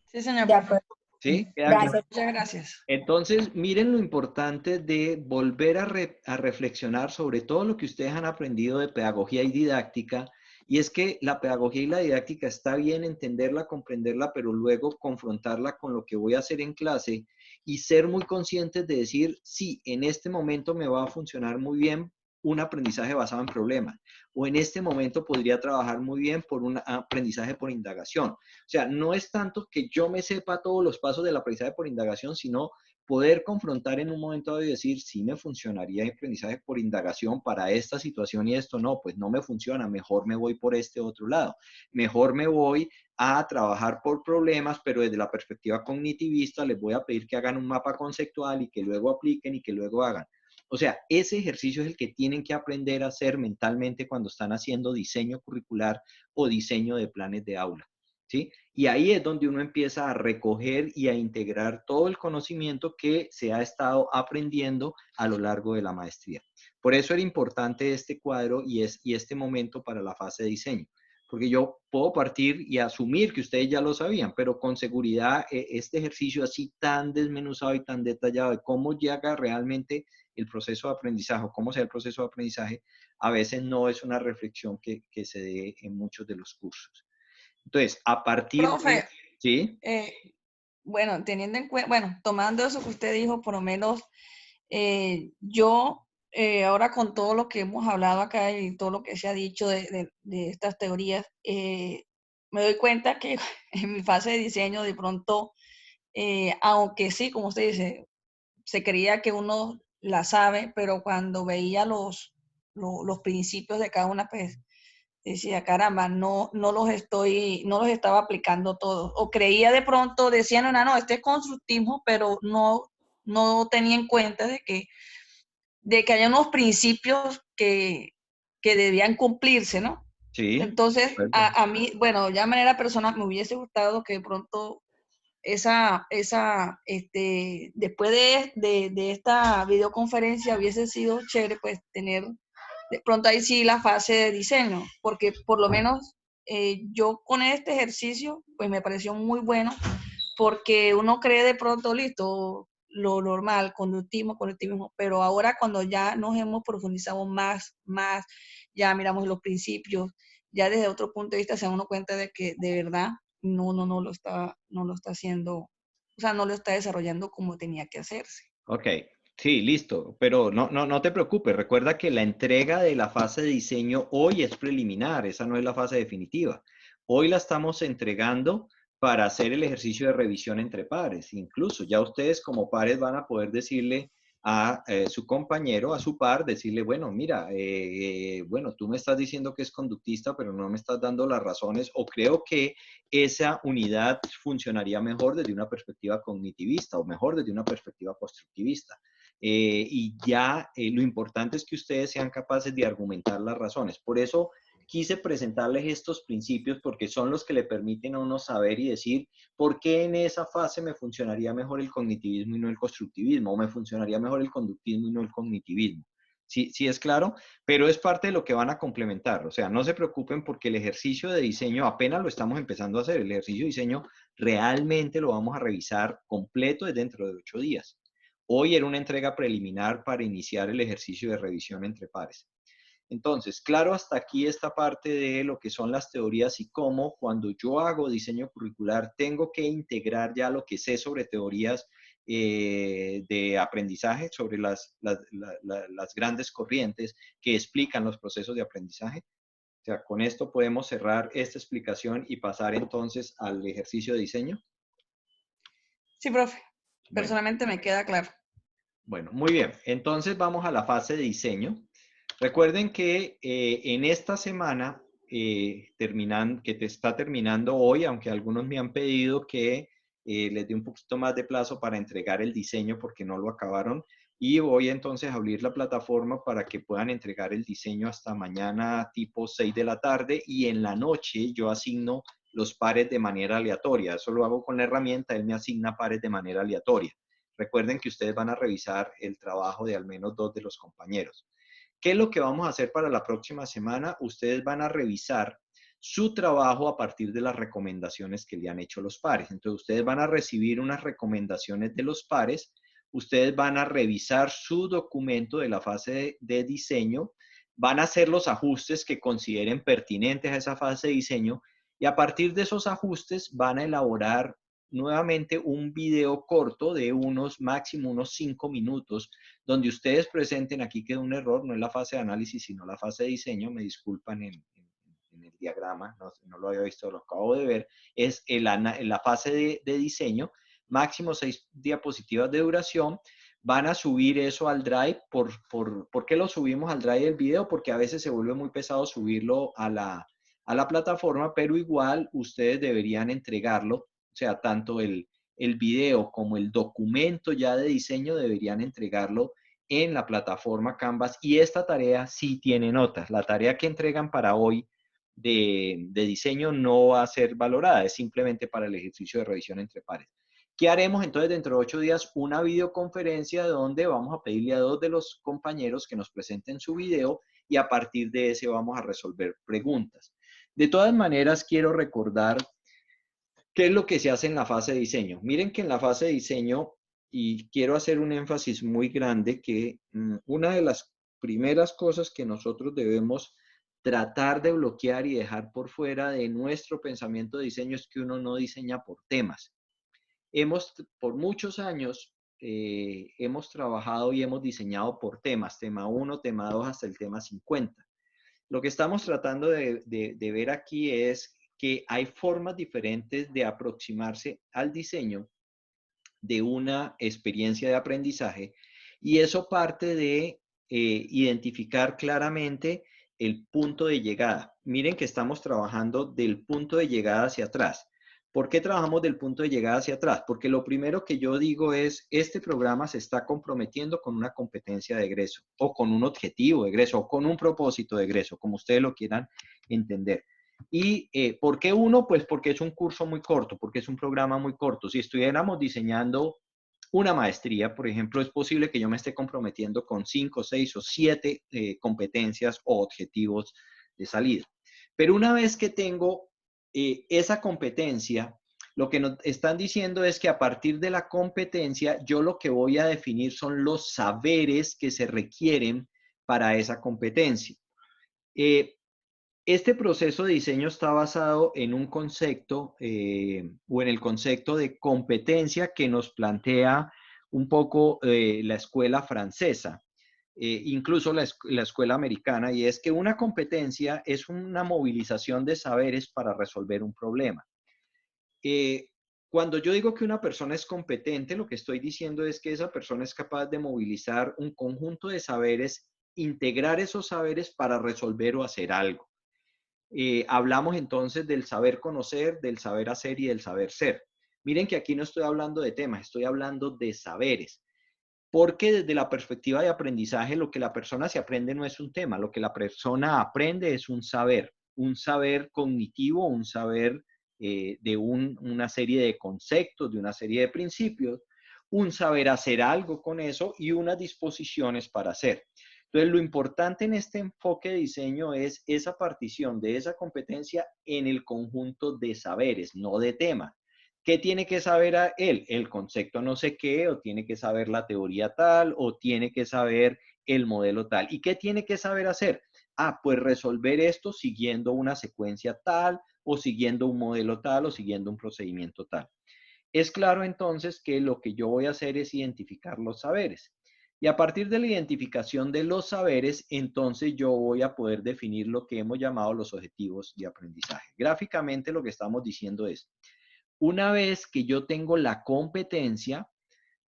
Sí, señor. De acuerdo. ¿Sí? Gracias. Muchas gracias. Entonces, miren lo importante de volver a reflexionar sobre todo lo que ustedes han aprendido de pedagogía y didáctica, y es que la pedagogía y la didáctica está bien entenderla, comprenderla, pero luego confrontarla con lo que voy a hacer en clase y ser muy conscientes de decir, sí, en este momento me va a funcionar muy bien un aprendizaje basado en problemas, o en este momento podría trabajar muy bien por un aprendizaje por indagación. O sea, no es tanto que yo me sepa todos los pasos del aprendizaje por indagación, sino poder confrontar en un momento dado y decir, sí me funcionaría el aprendizaje por indagación para esta situación y esto no, pues no me funciona, mejor me voy por este otro lado. Mejor me voy a trabajar por problemas, pero desde la perspectiva cognitivista les voy a pedir que hagan un mapa conceptual y que luego apliquen y que luego hagan. O sea, ese ejercicio es el que tienen que aprender a hacer mentalmente cuando están haciendo diseño curricular o diseño de planes de aula, ¿sí? Y ahí es donde uno empieza a recoger y a integrar todo el conocimiento que se ha estado aprendiendo a lo largo de la maestría. Por eso era importante este cuadro y este momento para la fase de diseño. Porque yo puedo partir y asumir que ustedes ya lo sabían, pero con seguridad este ejercicio así tan desmenuzado y tan detallado de cómo llega realmente el proceso de aprendizaje o cómo sea el proceso de aprendizaje, a veces no es una reflexión que se dé en muchos de los cursos. Entonces, a partir Profe, ¿sí? Bueno, teniendo en cuenta, bueno, tomando eso que usted dijo, por lo menos yo ahora con todo lo que hemos hablado acá y todo lo que se ha dicho de estas teorías, me doy cuenta que en mi fase de diseño de pronto, aunque sí, como usted dice, se creía que uno la sabe, pero cuando veía los principios de cada una, pues decía, caramba, no los estaba aplicando todos. O creía de pronto, decían, no, este es constructivismo, pero no tenía en cuenta de que hay unos principios que debían cumplirse, ¿no? Sí. Entonces, a mí, bueno, ya de manera personal me hubiese gustado que de pronto después de esta videoconferencia hubiese sido chévere pues tener de pronto ahí sí la fase de diseño, porque por lo menos yo con este ejercicio pues me pareció muy bueno, porque uno cree de pronto, listo, lo normal, conductismo, pero ahora cuando ya nos hemos profundizado más, ya miramos los principios, ya desde otro punto de vista se da uno cuenta de que de verdad no lo está haciendo, o sea, no lo está desarrollando como tenía que hacerse. Ok, sí, listo, pero no te preocupes, recuerda que la entrega de la fase de diseño hoy es preliminar, esa no es la fase definitiva. Hoy la estamos entregando para hacer el ejercicio de revisión entre pares. Incluso ya ustedes como pares van a poder decirle a su compañero, a su par, decirle, bueno, mira, bueno, tú me estás diciendo que es conductista, pero no me estás dando las razones, o creo que esa unidad funcionaría mejor desde una perspectiva cognitivista o mejor desde una perspectiva constructivista. Y ya lo importante es que ustedes sean capaces de argumentar las razones. Por eso quise presentarles estos principios porque son los que le permiten a uno saber y decir por qué en esa fase me funcionaría mejor el cognitivismo y no el constructivismo, o me funcionaría mejor el conductismo y no el cognitivismo. Sí, sí es claro, pero es parte de lo que van a complementar. O sea, no se preocupen porque el ejercicio de diseño apenas lo estamos empezando a hacer. El ejercicio de diseño realmente lo vamos a revisar completo dentro de 8 días. Hoy era una entrega preliminar para iniciar el ejercicio de revisión entre pares. Entonces, claro, hasta aquí esta parte de lo que son las teorías y cómo cuando yo hago diseño curricular tengo que integrar ya lo que sé sobre teorías de aprendizaje, sobre las grandes corrientes que explican los procesos de aprendizaje. O sea, con esto podemos cerrar esta explicación y pasar entonces al ejercicio de diseño. Sí, profe. Personalmente me queda claro. Bueno, muy bien. Entonces vamos a la fase de diseño. Recuerden que en esta semana, que te está terminando hoy, aunque algunos me han pedido que les dé un poquito más de plazo para entregar el diseño porque no lo acabaron, y voy entonces a abrir la plataforma para que puedan entregar el diseño hasta mañana tipo 6 de la tarde, y en la noche yo asigno los pares de manera aleatoria. Eso lo hago con la herramienta, él me asigna pares de manera aleatoria. Recuerden que ustedes van a revisar el trabajo de al menos 2 de los compañeros. ¿Qué es lo que vamos a hacer para la próxima semana? Ustedes van a revisar su trabajo a partir de las recomendaciones que le han hecho los pares. Entonces, ustedes van a recibir unas recomendaciones de los pares, ustedes van a revisar su documento de la fase de diseño, van a hacer los ajustes que consideren pertinentes a esa fase de diseño, y a partir de esos ajustes van a elaborar nuevamente un video corto de máximo unos 5 minutos, donde ustedes presenten, aquí queda un error, no es la fase de análisis, sino la fase de diseño, me disculpan en el diagrama, no lo había visto, lo acabo de ver, es la fase de diseño, máximo 6 diapositivas de duración. Van a subir eso al Drive. ¿Por qué lo subimos al Drive del video? Porque a veces se vuelve muy pesado subirlo a la plataforma, pero igual ustedes deberían entregarlo. O sea, tanto el video como el documento ya de diseño deberían entregarlo en la plataforma Canvas, y esta tarea sí tiene notas. La tarea que entregan para hoy de diseño no va a ser valorada, es simplemente para el ejercicio de revisión entre pares. ¿Qué haremos entonces dentro de 8 días? Una videoconferencia donde vamos a pedirle a 2 de los compañeros que nos presenten su video, y a partir de ese vamos a resolver preguntas. De todas maneras, quiero recordar qué es lo que se hace en la fase de diseño. Miren que en la fase de diseño, y quiero hacer un énfasis muy grande, que una de las primeras cosas que nosotros debemos tratar de bloquear y dejar por fuera de nuestro pensamiento de diseño es que uno no diseña por temas. Por muchos años, hemos trabajado y hemos diseñado por temas, tema 1, tema 2, hasta el tema 50. Lo que estamos tratando de ver aquí es que hay formas diferentes de aproximarse al diseño de una experiencia de aprendizaje, y eso parte de identificar claramente el punto de llegada. Miren que estamos trabajando del punto de llegada hacia atrás. ¿Por qué trabajamos del punto de llegada hacia atrás? Porque lo primero que yo digo es, este programa se está comprometiendo con una competencia de egreso, o con un objetivo de egreso, o con un propósito de egreso, como ustedes lo quieran entender. ¿Y por qué 1? Pues porque es un curso muy corto, porque es un programa muy corto. Si estuviéramos diseñando una maestría, por ejemplo, es posible que yo me esté comprometiendo con 5, 6 o 7 competencias o objetivos de salida. Pero una vez que tengo esa competencia, lo que nos están diciendo es que a partir de la competencia, yo lo que voy a definir son los saberes que se requieren para esa competencia. Este proceso de diseño está basado en un concepto o en el concepto de competencia que nos plantea un poco la escuela francesa, incluso la escuela americana, y es que una competencia es una movilización de saberes para resolver un problema. Cuando yo digo que una persona es competente, lo que estoy diciendo es que esa persona es capaz de movilizar un conjunto de saberes, integrar esos saberes para resolver o hacer algo. Hablamos entonces del saber conocer, del saber hacer y del saber ser. Miren que aquí no estoy hablando de temas, estoy hablando de saberes. Porque desde la perspectiva de aprendizaje, lo que la persona se aprende no es un tema, lo que la persona aprende es un saber cognitivo, un saber de una serie de conceptos, de una serie de principios, un saber hacer algo con eso y unas disposiciones para hacer. Entonces, lo importante en este enfoque de diseño es esa partición de esa competencia en el conjunto de saberes, no de temas. ¿Qué tiene que saber él? El concepto no sé qué, o tiene que saber la teoría tal, o tiene que saber el modelo tal. ¿Y qué tiene que saber hacer? Ah, pues resolver esto siguiendo una secuencia tal, o siguiendo un modelo tal, o siguiendo un procedimiento tal. Es claro entonces que lo que yo voy a hacer es identificar los saberes. Y a partir de la identificación de los saberes, entonces yo voy a poder definir lo que hemos llamado los objetivos de aprendizaje. Gráficamente lo que estamos diciendo es, una vez que yo tengo la competencia,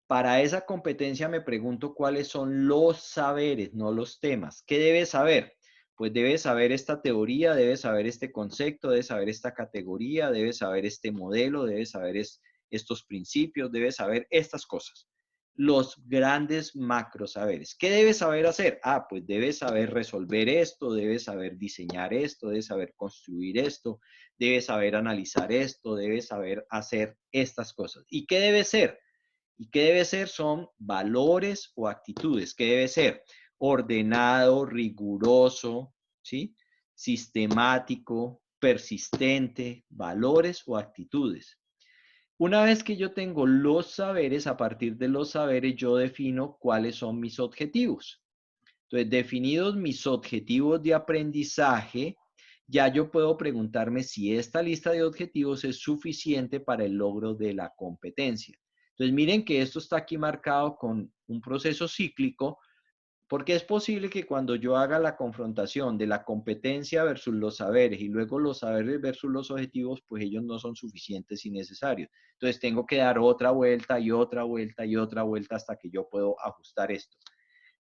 para esa competencia me pregunto cuáles son los saberes, no los temas. ¿Qué debes saber? Pues debes saber esta teoría, debes saber este concepto, debes saber esta categoría, debes saber este modelo, debes saber estos principios, debes saber estas cosas. Los grandes macro saberes. ¿Qué debes saber hacer? Ah, pues debes saber resolver esto, debes saber diseñar esto, debes saber construir esto, debes saber analizar esto, debes saber hacer estas cosas. ¿Y qué debe ser? ¿Y qué debe ser? Son valores o actitudes. ¿Qué debe ser? Ordenado, riguroso, ¿sí? Sistemático, persistente, valores o actitudes. Una vez que yo tengo los saberes, a partir de los saberes yo defino cuáles son mis objetivos. Entonces, definidos mis objetivos de aprendizaje, ya yo puedo preguntarme si esta lista de objetivos es suficiente para el logro de la competencia. Entonces, miren que esto está aquí marcado con un proceso cíclico, porque es posible que cuando yo haga la confrontación de la competencia versus los saberes y luego los saberes versus los objetivos, pues ellos no son suficientes y necesarios. Entonces, tengo que dar otra vuelta y otra vuelta y otra vuelta hasta que yo puedo ajustar esto.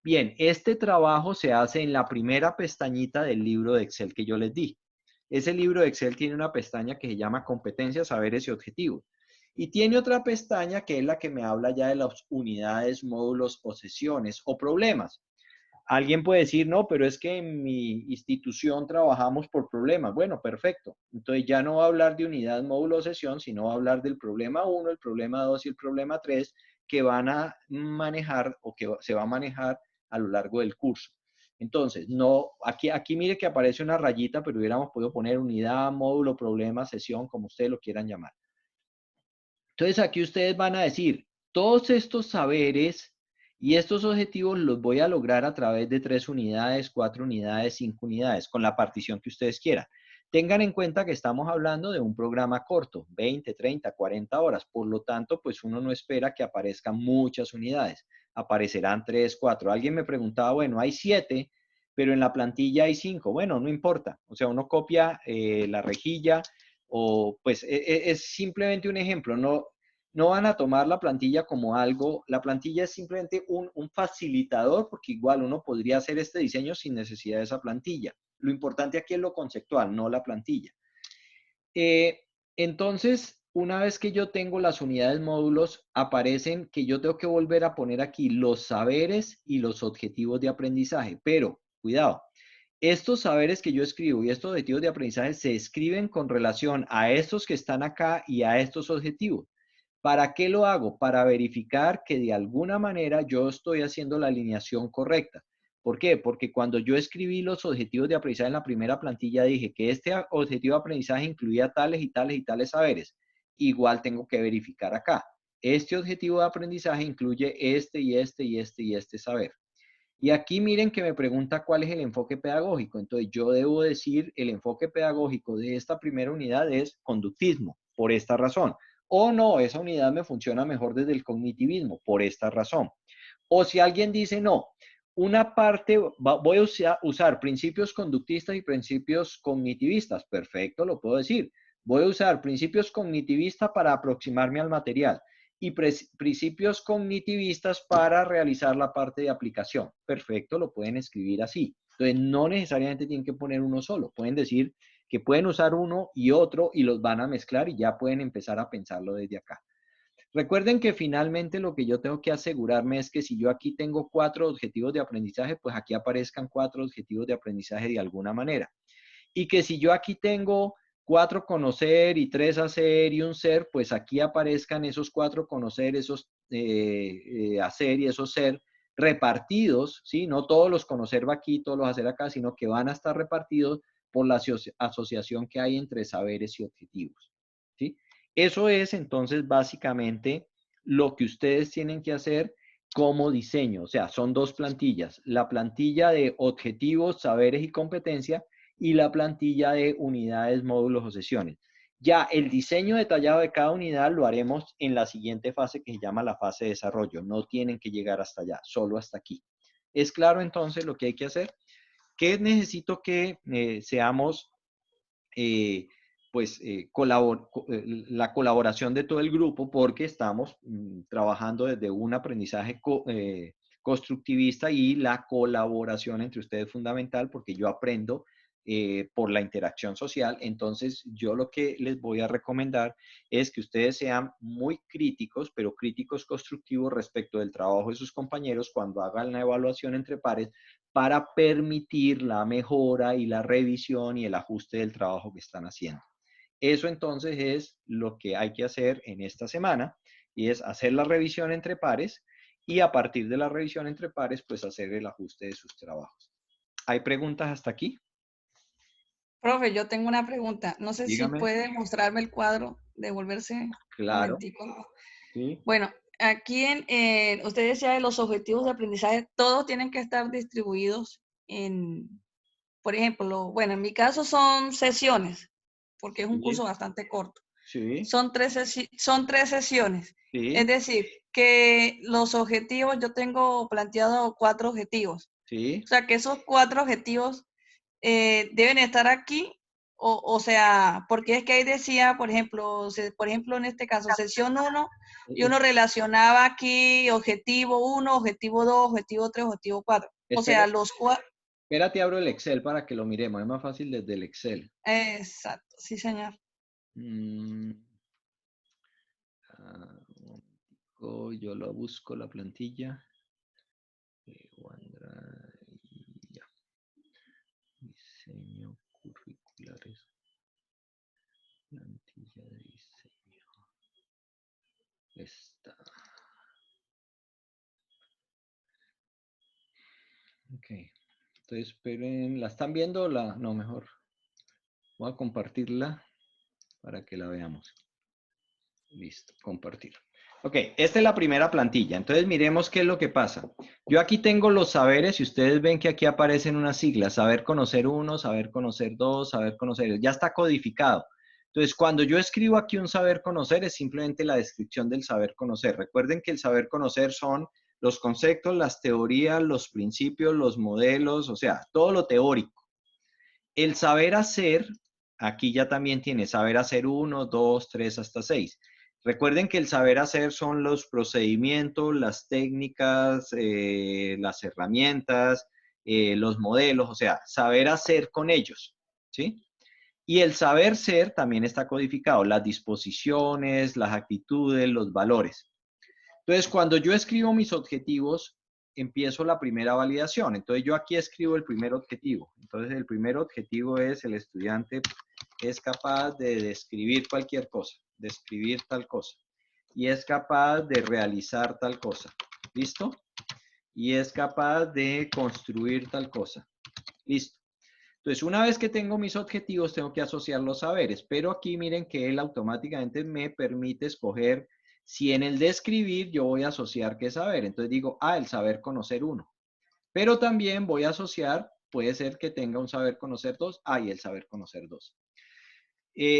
Bien, este trabajo se hace en la primera pestañita del libro de Excel que yo les di. Ese libro de Excel tiene una pestaña que se llama Competencias, Saberes y Objetivos. Y tiene otra pestaña que es la que me habla ya de las unidades, módulos o sesiones o problemas. Alguien puede decir, no, pero es que en mi institución trabajamos por problemas. Bueno, perfecto. Entonces ya no va a hablar de unidad, módulo o sesión, sino va a hablar del problema 1, el problema 2 y el problema 3 que van a manejar o que se va a manejar a lo largo del curso. Entonces, no, aquí mire que aparece una rayita, pero hubiéramos podido poner unidad, módulo, problema, sesión, como ustedes lo quieran llamar. Entonces, aquí ustedes van a decir, todos estos saberes y estos objetivos los voy a lograr a través de 3 unidades, 4 unidades, 5 unidades, con la partición que ustedes quieran. Tengan en cuenta que estamos hablando de un programa corto, 20, 30, 40 horas. Por lo tanto, pues uno no espera que aparezcan muchas unidades. Aparecerán 3, 4. Alguien me preguntaba, bueno, hay 7, pero en la plantilla hay 5. Bueno, no importa. O sea, uno copia la rejilla o pues es simplemente un ejemplo. No van a tomar la plantilla como algo, la plantilla es simplemente un facilitador, porque igual uno podría hacer este diseño sin necesidad de esa plantilla. Lo importante aquí es lo conceptual, no la plantilla. Entonces, una vez que yo tengo las unidades módulos, aparecen que yo tengo que volver a poner aquí los saberes y los objetivos de aprendizaje. Pero, cuidado, estos saberes que yo escribo y estos objetivos de aprendizaje se escriben con relación a estos que están acá y a estos objetivos. ¿Para qué lo hago? Para verificar que de alguna manera yo estoy haciendo la alineación correcta. ¿Por qué? Porque cuando yo escribí los objetivos de aprendizaje en la primera plantilla dije que este objetivo de aprendizaje incluía tales y tales y tales saberes. Igual tengo que verificar acá. Este objetivo de aprendizaje incluye este y este y este y este saber. Y aquí miren que me pregunta cuál es el enfoque pedagógico. Entonces yo debo decir el enfoque pedagógico de esta primera unidad es conductismo, por esta razón. O no, esa unidad me funciona mejor desde el cognitivismo, por esta razón. O si alguien dice no, una parte, voy a usar principios conductistas y principios cognitivistas. Perfecto, lo puedo decir. Voy a usar principios cognitivistas para aproximarme al material y principios cognitivistas para realizar la parte de aplicación. Perfecto, lo pueden escribir así. Entonces, no necesariamente tienen que poner uno solo. Pueden decir que pueden usar uno y otro y los van a mezclar y ya pueden empezar a pensarlo desde acá. Recuerden que finalmente lo que yo tengo que asegurarme es que si yo aquí tengo 4 objetivos de aprendizaje, pues aquí aparezcan 4 objetivos de aprendizaje de alguna manera. Y que si yo aquí tengo 4 conocer y 3 hacer y un ser, pues aquí aparezcan esos 4 conocer, esos hacer y esos ser repartidos, ¿sí? No todos los conocer va aquí, todos los hacer acá, sino que van a estar repartidos por la asociación que hay entre saberes y objetivos, ¿sí? Eso es entonces básicamente lo que ustedes tienen que hacer como diseño. O sea, son dos plantillas. La plantilla de objetivos, saberes y competencia y la plantilla de unidades, módulos o sesiones. Ya el diseño detallado de cada unidad lo haremos en la siguiente fase que se llama la fase de desarrollo. No tienen que llegar hasta allá, solo hasta aquí. ¿Es claro entonces lo que hay que hacer? ¿Qué necesito que seamos, la colaboración de todo el grupo? Porque estamos trabajando desde un aprendizaje constructivista y la colaboración entre ustedes es fundamental porque yo aprendo por la interacción social. Entonces, yo lo que les voy a recomendar es que ustedes sean muy críticos, pero críticos constructivos respecto del trabajo de sus compañeros cuando hagan la evaluación entre pares para permitir la mejora y la revisión y el ajuste del trabajo que están haciendo. Eso entonces es lo que hay que hacer en esta semana y es hacer la revisión entre pares y a partir de la revisión entre pares, pues hacer el ajuste de sus trabajos. ¿Hay preguntas hasta aquí? Profe, yo tengo una pregunta. No sé Dígame. si puede mostrarme el cuadro, devolverse. Claro. Sí. Bueno, aquí usted decía de los objetivos de aprendizaje, todos tienen que estar distribuidos en, por ejemplo, bueno, en mi caso son sesiones, porque es un curso bastante corto. Sí. Son tres sesiones. Sí. Es decir, que los objetivos, yo tengo planteado 4 objetivos. Sí. O sea, que esos 4 objetivos deben estar aquí, o sea, porque es que ahí decía, por ejemplo, en este caso, sesión 1, y uno relacionaba aquí objetivo 1, objetivo 2, objetivo 3, objetivo 4. O sea, los 4. Espérate, abro el Excel para que lo miremos. Es más fácil desde el Excel. Exacto, sí, señor. Yo lo busco la plantilla. Diseño curriculares. Plantilla de diseño. Esta. Ok. Entonces, esperen. ¿La están viendo? No, mejor. Voy a compartirla para que la veamos. Listo, compartir. Ok, esta es la primera plantilla. Entonces, miremos qué es lo que pasa. Yo aquí tengo los saberes y ustedes ven que aquí aparecen unas siglas. Saber conocer 1, saber conocer 2, saber conocer. Ya está codificado. Entonces, cuando yo escribo aquí un saber conocer, es simplemente la descripción del saber conocer. Recuerden que el saber conocer son los conceptos, las teorías, los principios, los modelos, o sea, todo lo teórico. El saber hacer, aquí ya también tiene saber hacer 1, 2, 3, hasta 6. Recuerden que el saber hacer son los procedimientos, las técnicas, las herramientas, los modelos, o sea, saber hacer con ellos, ¿sí? Y el saber ser también está codificado, las disposiciones, las actitudes, los valores. Entonces, cuando yo escribo mis objetivos, empiezo la primera validación. Entonces, yo aquí escribo el primer objetivo. Entonces, el primer objetivo es el estudiante es capaz de describir cualquier cosa, describir tal cosa. Y es capaz de realizar tal cosa. ¿Listo? Y es capaz de construir tal cosa. Listo. Entonces, una vez que tengo mis objetivos, tengo que asociar los saberes. Pero aquí miren que él automáticamente me permite escoger si en el describir yo voy a asociar qué saber. Entonces digo, el saber conocer 1. Pero también voy a asociar, puede ser que tenga un saber conocer 2, y el saber conocer 2.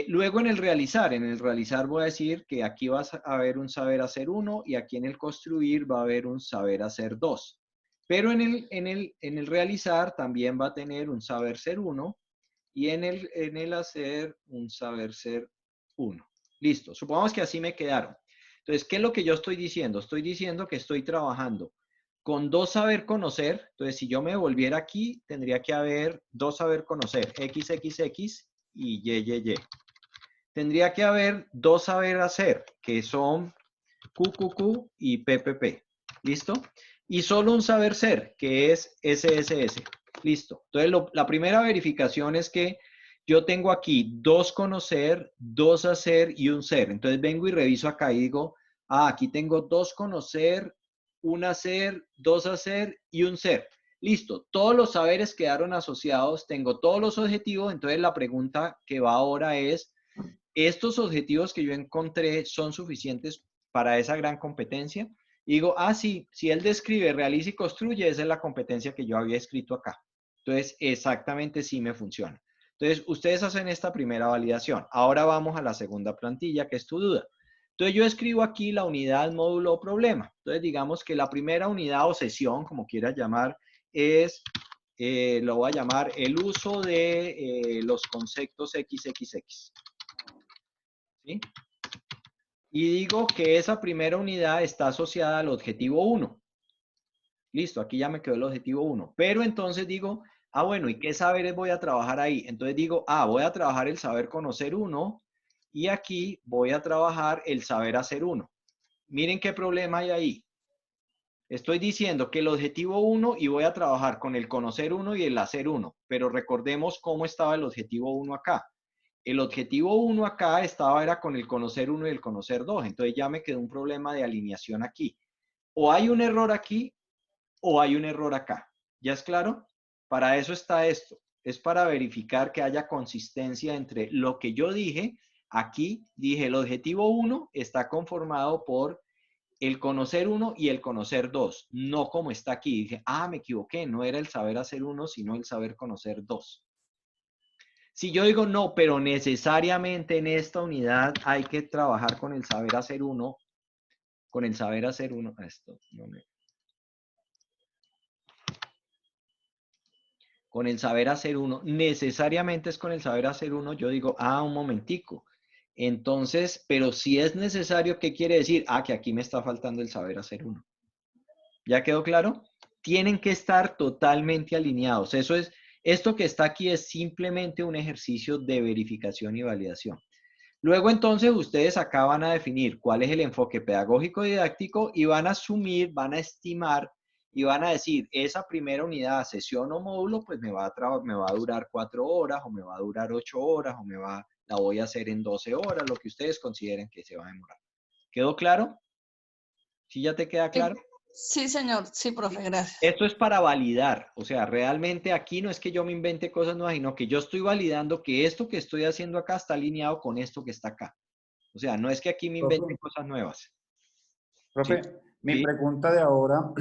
Luego en el realizar voy a decir que aquí va a haber un saber hacer 1 y aquí en el construir va a haber un saber hacer 2. Pero en el realizar también va a tener un saber ser 1 y en el hacer un saber ser 1. Listo, supongamos que así me quedaron. Entonces, ¿qué es lo que yo estoy diciendo? Estoy diciendo que estoy trabajando con 2 saber conocer. Entonces, si yo me volviera aquí, tendría que haber 2 saber conocer, XXX y YYY. Tendría que haber 2 saber hacer, que son QQQ y PPP. ¿Listo? Y solo un saber ser, que es SSS. Listo. Entonces, la primera verificación es que yo tengo aquí 2 conocer, 2 hacer y un ser. Entonces, vengo y reviso acá y digo, aquí tengo 2 conocer, 1 hacer, 2 hacer y un ser. Listo. Todos los saberes quedaron asociados. Tengo todos los objetivos. Entonces, la pregunta que va ahora es, ¿estos objetivos que yo encontré son suficientes para esa gran competencia? Y digo, ah, sí, si él describe, realiza y construye, esa es la competencia que yo había escrito acá. Entonces, exactamente sí me funciona. Entonces, ustedes hacen esta primera validación. Ahora vamos a la segunda plantilla, que es tu duda. Entonces, yo escribo aquí la unidad, módulo o problema. Entonces, digamos que la primera unidad o sesión, como quieras llamar, es, lo voy a llamar el uso de los conceptos XXX. ¿Sí? Y digo que esa primera unidad está asociada al objetivo 1. Listo, aquí ya me quedó el objetivo 1. Pero entonces digo, ah, bueno, ¿y qué saberes voy a trabajar ahí? Entonces digo, ah, voy a trabajar el saber conocer 1 y aquí voy a trabajar el saber hacer 1. Miren qué problema hay ahí. Estoy diciendo que el objetivo 1 y voy a trabajar con el conocer 1 y el hacer 1. Pero recordemos cómo estaba el objetivo 1 acá. El objetivo 1 acá era con el conocer 1 y el conocer 2. Entonces ya me quedó un problema de alineación aquí. O hay un error aquí o hay un error acá. ¿Ya es claro? Para eso está esto. Es para verificar que haya consistencia entre lo que yo dije. Aquí dije el objetivo 1 está conformado por el conocer 1 y el conocer 2. No como está aquí. Dije, ah, me equivoqué. No era el saber hacer 1, sino el saber conocer 2. Si yo digo no, pero necesariamente en esta unidad hay que trabajar con el saber hacer 1, con el saber hacer 1, con el saber hacer 1, necesariamente es con el saber hacer 1, yo digo, ah, un momentico. Entonces, pero si es necesario, ¿qué quiere decir? Ah, que aquí me está faltando el saber hacer 1. ¿Ya quedó claro? Tienen que estar totalmente alineados. Eso es, esto que está aquí es simplemente un ejercicio de verificación y validación. Luego entonces ustedes acá van a definir cuál es el enfoque pedagógico didáctico y van a asumir, van a estimar y van a decir, esa primera unidad, sesión o módulo, pues me va a durar 4 horas o me va a durar 8 horas o la voy a hacer en 12 horas, lo que ustedes consideren que se va a demorar. ¿Quedó claro? ¿Sí ya te queda claro? Sí, señor. Sí, profe, gracias. Esto es para validar. O sea, realmente aquí no es que yo me invente cosas nuevas, sino que yo estoy validando que esto que estoy haciendo acá está alineado con esto que está acá. O sea, no es que aquí me invente cosas nuevas. Profe, ¿Sí? mi ¿Sí? pregunta de ahora,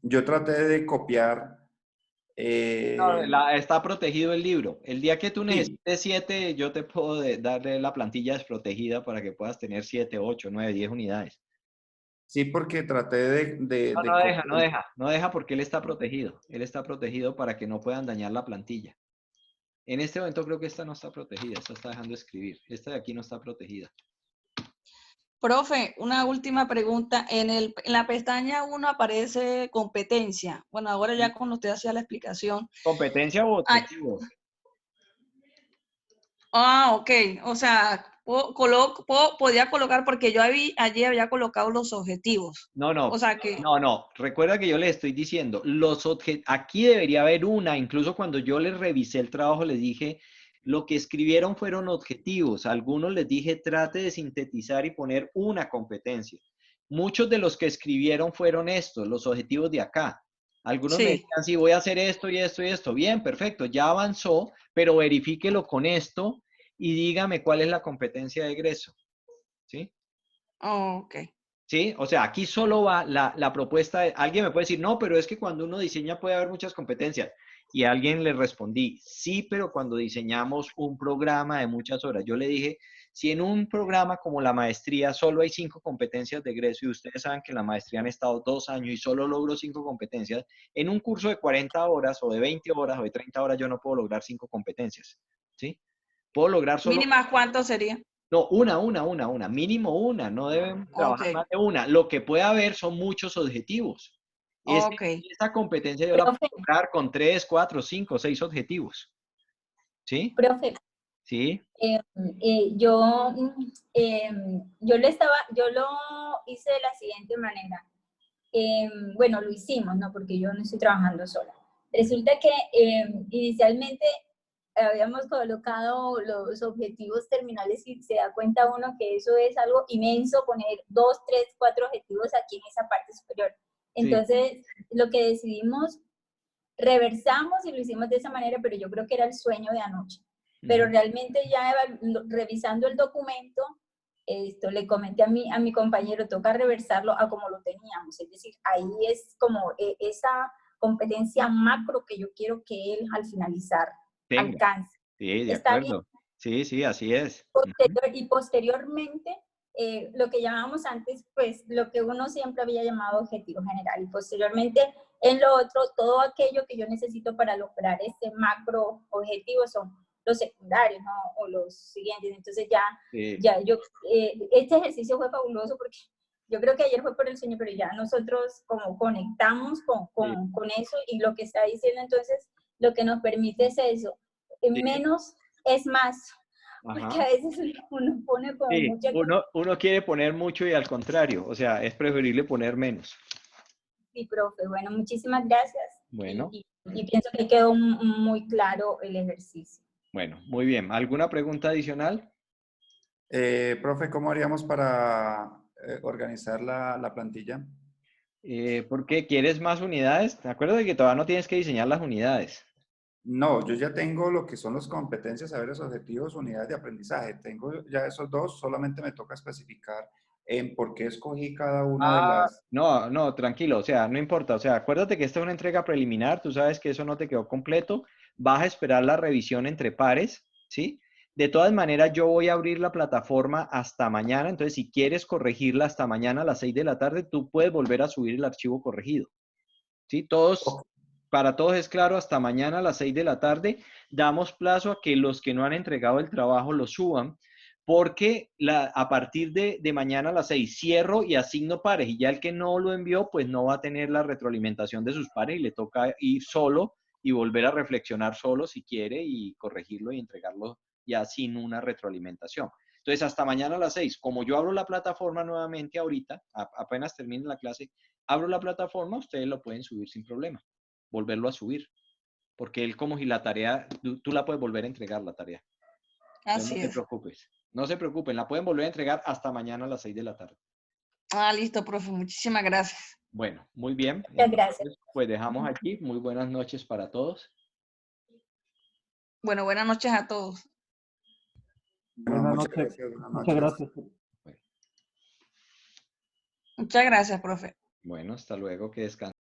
yo traté de copiar. No, está protegido el libro. El día que tú Sí. necesites 7, yo te puedo darle la plantilla desprotegida para que puedas tener 7, 8, 9, 10 unidades. Sí, porque traté de No deja porque él está protegido. Él está protegido para que no puedan dañar la plantilla. En este momento creo que esta no está protegida, esta está dejando de escribir. Esta de aquí no está protegida. Profe, una última pregunta. En la pestaña 1 aparece competencia. Bueno, ahora ya cuando usted hacía la explicación. ¿Competencia o objetivo? Ok. O sea, podía colocar, porque yo allí había colocado los objetivos. No. O sea que... No. Recuerda que yo les estoy diciendo, aquí debería haber una. Incluso cuando yo les revisé el trabajo, les dije, lo que escribieron fueron objetivos. A algunos les dije, trate de sintetizar y poner una competencia. Muchos de los que escribieron fueron estos, los objetivos de acá. Algunos me decían, sí, voy a hacer esto y esto y esto. Bien, perfecto, ya avanzó, pero verifíquelo con esto y dígame cuál es la competencia de egreso. ¿Sí? Ok. ¿Sí? O sea, aquí solo va la propuesta. Alguien me puede decir, no, pero es que cuando uno diseña puede haber muchas competencias. Y a alguien le respondí, sí, pero cuando diseñamos un programa de muchas horas, yo le dije, si en un programa como la maestría solo hay 5 competencias de egreso y ustedes saben que en la maestría han estado 2 años y solo logro 5 competencias, en un curso de 40 horas o de 20 horas o de 30 horas yo no puedo lograr 5 competencias. ¿Sí? Puedo lograr solo... ¿Mínimas cuánto sería? No, una. Mínimo una. No deben trabajar más de una. Lo que puede haber son muchos objetivos. Esa competencia yo la puedo lograr con 3, 4, 5, 6 objetivos. ¿Sí? Profe. Sí. Yo lo hice de la siguiente manera. Bueno, lo hicimos, ¿no? Porque yo no estoy trabajando sola. Resulta que inicialmente habíamos colocado los objetivos terminales y se da cuenta uno que eso es algo inmenso, poner 2, 3, 4 objetivos aquí en esa parte superior. Entonces, lo que decidimos, reversamos y lo hicimos de esa manera, pero yo creo que era el sueño de anoche. Pero realmente ya revisando el documento, le comenté a mi compañero, toca reversarlo a como lo teníamos, es decir, ahí es como esa competencia macro que yo quiero que él al finalizar alcance. Sí, de acuerdo. Sí, sí, así es. Y posteriormente, lo que llamamos antes, pues lo que uno siempre había llamado objetivo general, y posteriormente en lo otro, todo aquello que yo necesito para lograr este macro objetivo son los secundarios, ¿no? O los siguientes. Entonces este ejercicio fue fabuloso porque yo creo que ayer fue por el sueño, pero ya nosotros como conectamos con eso, y lo que está diciendo entonces, lo que nos permite es eso, menos es más. Ajá. Porque a veces uno pone como mucha... Uno quiere poner mucho y al contrario, o sea, es preferible poner menos. Sí, profe. Bueno, muchísimas gracias. Bueno. Y pienso que quedó muy claro el ejercicio. Bueno, muy bien. ¿Alguna pregunta adicional? Profe, ¿cómo haríamos para organizar la plantilla? ¿Por qué? ¿Quieres más unidades? ¿Te acuerdas de que todavía no tienes que diseñar las unidades? No, yo ya tengo lo que son las competencias, saberes, objetivos, unidades de aprendizaje. Tengo ya esos dos, solamente me toca especificar en por qué escogí cada una de las... No, tranquilo, o sea, no importa. O sea, acuérdate que esta es una entrega preliminar, tú sabes que eso no te quedó completo. Vas a esperar la revisión entre pares, ¿sí? De todas maneras, yo voy a abrir la plataforma hasta mañana, entonces si quieres corregirla hasta mañana a las 6 de la tarde, tú puedes volver a subir el archivo corregido. ¿Sí? Para todos es claro, hasta mañana a las 6 de la tarde damos plazo a que los que no han entregado el trabajo lo suban, porque a partir de mañana a las 6 cierro y asigno pares, y ya el que no lo envió, pues no va a tener la retroalimentación de sus pares y le toca ir solo y volver a reflexionar solo si quiere y corregirlo y entregarlo ya sin una retroalimentación. Entonces, hasta mañana a las 6, como yo abro la plataforma nuevamente ahorita, apenas termine la clase, abro la plataforma, ustedes lo pueden subir sin problema, volverlo a subir, porque él como si la tarea, tú la puedes volver a entregar la tarea. Así no te preocupes, no se preocupen, la pueden volver a entregar hasta mañana a las 6 de la tarde. Listo, profe, muchísimas gracias. Bueno, muy bien. Muchas gracias. Pues dejamos aquí, muy buenas noches para todos. Bueno, buenas noches a todos. Buenas noches. Muchas gracias. Muchas gracias, profe. Bueno, hasta luego, que descansen.